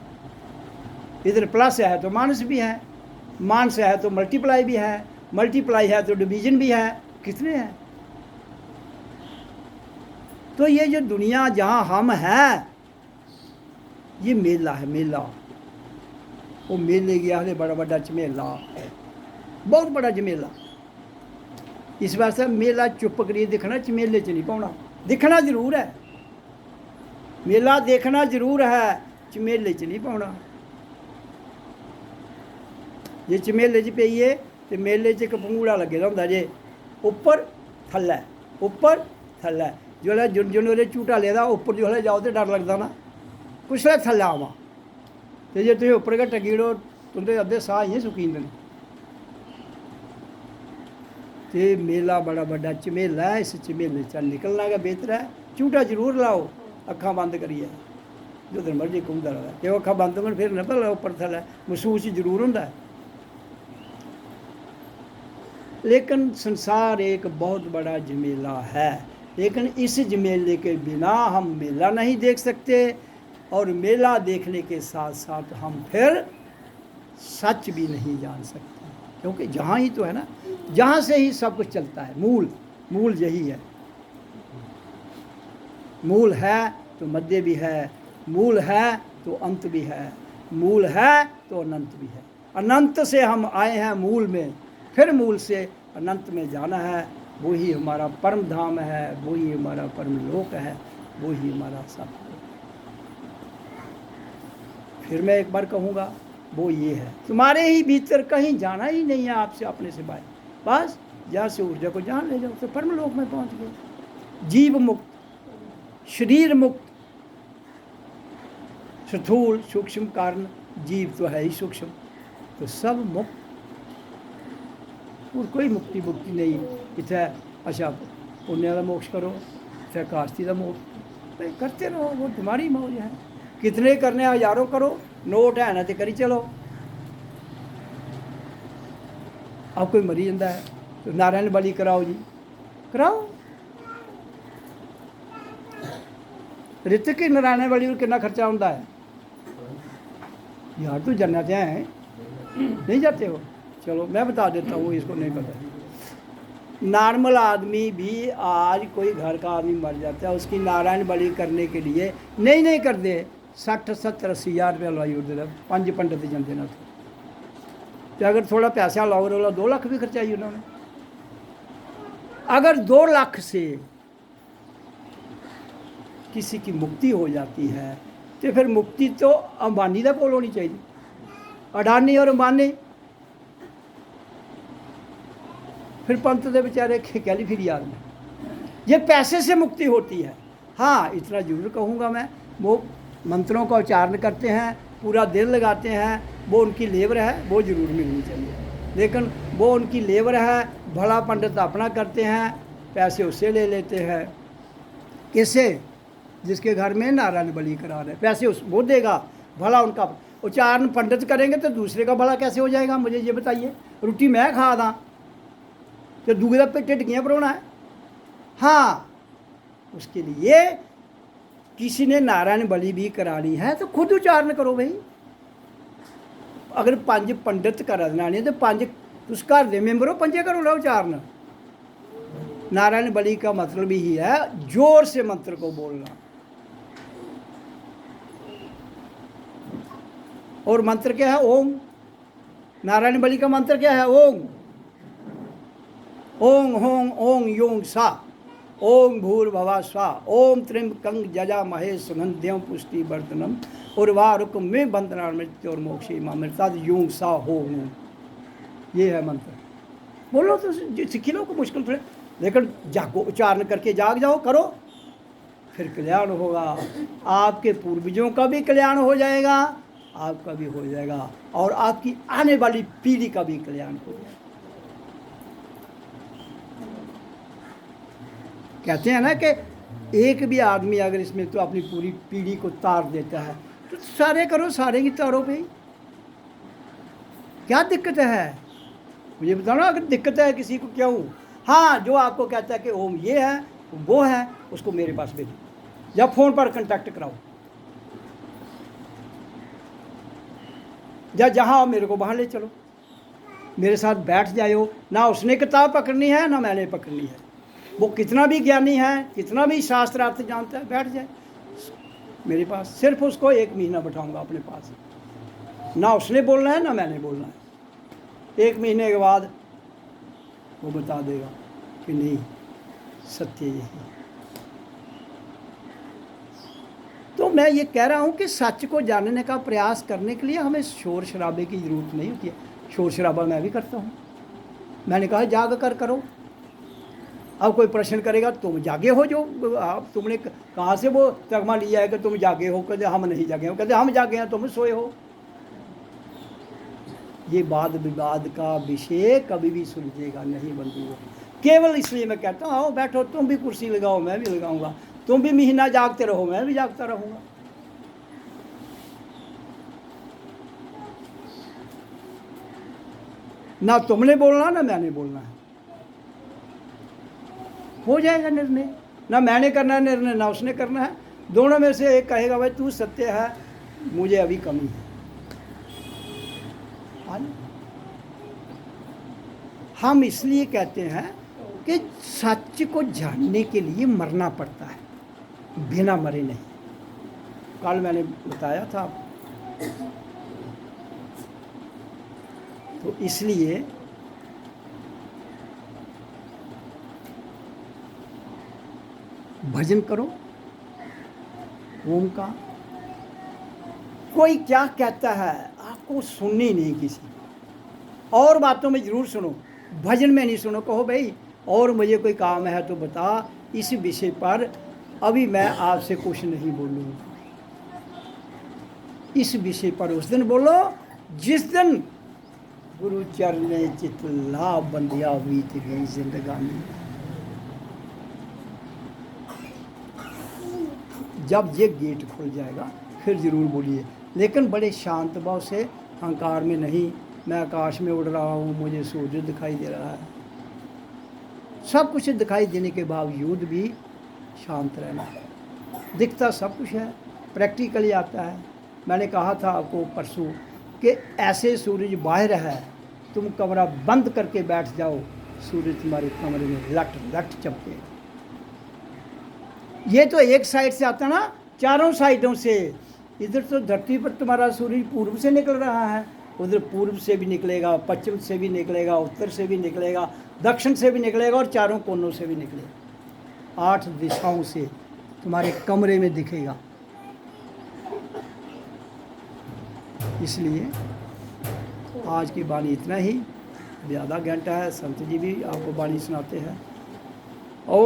इधर प्लस है तो माइनस भी है, माइनस है तो मल्टीप्लाई भी है, मल्टीप्लाई है तो डिवीजन भी है। कितने हैं? तो ये जो दुनिया जहाँ हम हैं ये मेला है, मेला। वो मेले गया है बड़ा बड़ा झमेला, बहुत बड़ा झमेला। इस वास्ते मेला चुप करिए दिखना, झमेले च नहीं पाना। दिखना जरूर है, मेला देखना जरूर है, झमेले च नहीं पाना। जे झमेले च पेइए तो मेले च एक पंगूड़ा लगे दा होंदा जे, उप्पर थल्लै उप्पर थल्लै। जोल्लै जुन झूटा लेदा उप्पर जोल्लै जाओ तो डर लगदा ना, कुसलै थल्लै आवां। ते जे तुसीं उप्पर गै टंगी ओड़ो तुंदे अद्धे साह इ'यां सुक्की जंदे न। ते मेला बड़ा बड्डा झमेला है, इस झमेले चा निकलना गै बेहतर है। झूटा जरूर लाओ अक्खां बंद करिए, जिद्धर मर्जी घूमदा रवै। जे अक्खां बंद होन फिर न भला उप्पर थल्लै महसूस जरूर होंदा है। लेकिन संसार एक बहुत बड़ा झमेला है, लेकिन इस झमेले के बिना हम मेला नहीं देख सकते। और मेला देखने के साथ साथ हम फिर सच भी नहीं जान सकते, क्योंकि जहाँ ही तो है ना, जहाँ से ही सब कुछ चलता है। मूल यही है। मूल है तो मध्य भी है, मूल है तो अंत भी है, मूल है तो अनंत भी है। अनंत से हम आए हैं मूल में, फिर मूल से अनंत में जाना है। वही हमारा परम धाम है, वही हमारा परम लोक है, वही हमारा सब है। फिर मैं एक बार कहूँगा, वो ये है, तुम्हारे ही भीतर, कहीं जाना ही नहीं है आपसे अपने से बाहर। बस जहाँ से ऊर्जा को जान ले जाओ तो परम लोक में पहुँच गए। जीव मुक्त, शरीर मुक्त, स्थूल सूक्ष्म कारण, जीव तो है ही सूक्ष्म, तो सब मुक्त। और कोई मुक्ति नहीं। इतने अच्छा पुण्य का मोक्ष करो, इतने कास्ती का मोक्ष भाई करते रहो, वो तुम्हारी मौज है। कितने करने, हजारों करो, नोट है ना तो करी चलो। अब कोई मरी जाता है तो नारायण बलि कराओ जी, कराओ। ऋतिक की नारायण बलि में कितना खर्चा होता है यार? तू जानना चाहे नहीं जाते हो? चलो मैं बता देता हूँ, इसको नहीं पता। नॉर्मल आदमी भी, आज कोई घर का आदमी मर जाता है, उसकी नारायण बलि करने के लिए नहीं कर दे 60-70-80 हज़ार रुपया लाई उड़ दे, 5 पंडित जाते ना। तो अगर थोड़ा पैसा लाओ, 2 लाख भी खर्चाई उन्होंने। अगर 2 लाख से किसी की मुक्ति हो जाती है तो फिर मुक्ति तो अंबानी का कोल होनी चाहिए, अडानी और अंबानी। फिर पंत दे बेचारे कहली फिर यार में, ये पैसे से मुक्ति होती है। हाँ, इतना जरूर कहूँगा मैं, वो मंत्रों का उच्चारण करते हैं, पूरा दिल लगाते हैं, वो उनकी लेबर है, वो जरूर मिलनी चाहिए। लेकिन वो उनकी लेबर है, भला पंडित अपना करते हैं, पैसे उससे ले लेते हैं। कैसे? जिसके घर में नारायण बलि करा रहे, पैसे उस वो देगा, भला उनका उच्चारण पंडित करेंगे तो दूसरे का भला कैसे हो जाएगा? मुझे ये बताइए। रोटी मैं खा दा तो दूसरा पे टिटकियाँ परोना है? हाँ, उसके लिए किसी ने नारायण बलि भी करानी है तो खुद उच्चारण करो भाई। अगर 5 पंडित करना नहीं तो 5 उस घर दे मेंबरों 5 करो लो उच्चारण। नारायण बलि का मतलब ही है जोर से मंत्र को बोलना। और मंत्र क्या है? ओम। नारायण बलि का मंत्र क्या है? ओम। ओम हों ओम यों सा, ओम भूर्भुवः स्वः, ओम त्र्यंबकं यजामहे सुगंधिं पुष्टिवर्धनम् उर्वारुकं में बंधना मृत्योर्मोक्षे मामृताद यों सा हो। ये है मंत्र। बोलो तो सीख लो को मुश्किल थोड़े, लेकिन जागो, उच्चारण करके जाग जाओ, करो, फिर कल्याण होगा। आपके पूर्वजों का भी कल्याण हो जाएगा, आपका भी हो जाएगा, और आपकी आने वाली पीढ़ी का भी कल्याण हो जाएगा। कहते हैं ना कि एक भी आदमी अगर इसमें तो अपनी पूरी पीढ़ी को तार देता है, तो सारे करो, सारे की तारो भाई। क्या दिक्कत है मुझे बताओ ना, अगर दिक्कत है किसी को क्यों? हाँ, जो आपको कहता है कि ओम ये है वो है, उसको मेरे पास भेजो या फ़ोन पर कांटेक्ट कराओ, या जहाँ मेरे को वहाँ ले चलो, मेरे साथ बैठ जाओ। ना उसने किताब पकड़नी है ना मैंने पकड़नी है। वो कितना भी ज्ञानी है, कितना भी शास्त्रार्थ जानता है, बैठ जाए मेरे पास। सिर्फ उसको 1 महीना बैठाऊंगा अपने पास। ना उसने बोलना है ना मैंने बोलना है। 1 महीने के बाद वो बता देगा कि नहीं, सत्य यही है। तो मैं ये कह रहा हूँ कि सच को जानने का प्रयास करने के लिए हमें शोर शराबे की ज़रूरत नहीं होती है। शोर शराबा मैं भी करता हूँ। मैंने कहा जाग कर करो। अब कोई प्रश्न करेगा तुम जागे हो, जो आप तुमने कहाँ से वो तगमा लिया है कि तुम जागे हो? कहते हम नहीं जागे हो। कहते हम जागे हैं, तुम सोए हो। ये वाद विवाद का विषय कभी भी सुलझेगा नहीं बंधुओं। केवल इसलिए मैं कहता हूँ आओ बैठो, तुम भी कुर्सी लगाओ मैं भी लगाऊंगा, तुम भी महीना जागते रहो मैं भी जागता रहूँगा। ना तुमने बोलना ना मैंने बोलना है, हो जाएगा निर्णय। ना मैंने करना है निर्णय ना उसने करना है। दोनों में से एक कहेगा भाई तू सत्य है, मुझे अभी कमी है। फल। हम इसलिए कहते हैं कि सच को जानने के लिए मरना पड़ता है, बिना मरे नहीं। कल मैंने बताया था। तो इसलिए भजन करो ओम का। कोई क्या कहता है आपको सुननी नहीं किसी और बातों में जरूर सुनो, भजन में नहीं सुनो। कहो भाई और मुझे कोई काम है तो बता, इस विषय पर अभी मैं आपसे कुछ नहीं बोलूँगा। इस विषय पर उस दिन बोलो जिस दिन गुरु चरणे चित लाभ बंदिया बीत गई जिंदगानी। जब ये गेट खुल जाएगा फिर जरूर बोलिए, लेकिन बड़े शांत भाव से, अहंकार में नहीं। मैं आकाश में उड़ रहा हूँ, मुझे सूर्य दिखाई दे रहा है, सब कुछ दिखाई देने के बावजूद भी शांत रहना है। दिखता सब कुछ है, प्रैक्टिकली आता है। मैंने कहा था आपको परसों कि ऐसे सूरज बाहर है, तुम कमरा बंद करके बैठ जाओ, सूरज तुम्हारे कमरे में लट लट चमके। ये तो एक साइड से आता ना, चारों साइडों से। इधर तो धरती पर तुम्हारा सूरज पूर्व से निकल रहा है, उधर पूर्व से भी निकलेगा, पश्चिम से भी निकलेगा, उत्तर से भी निकलेगा, दक्षिण से भी निकलेगा और चारों कोनों से भी निकलेगा। 8 दिशाओं से तुम्हारे कमरे में दिखेगा। इसलिए आज की वाणी इतना ही। अभी आधा घंटा है, संत जी भी आपको वाणी सुनाते हैं। ओ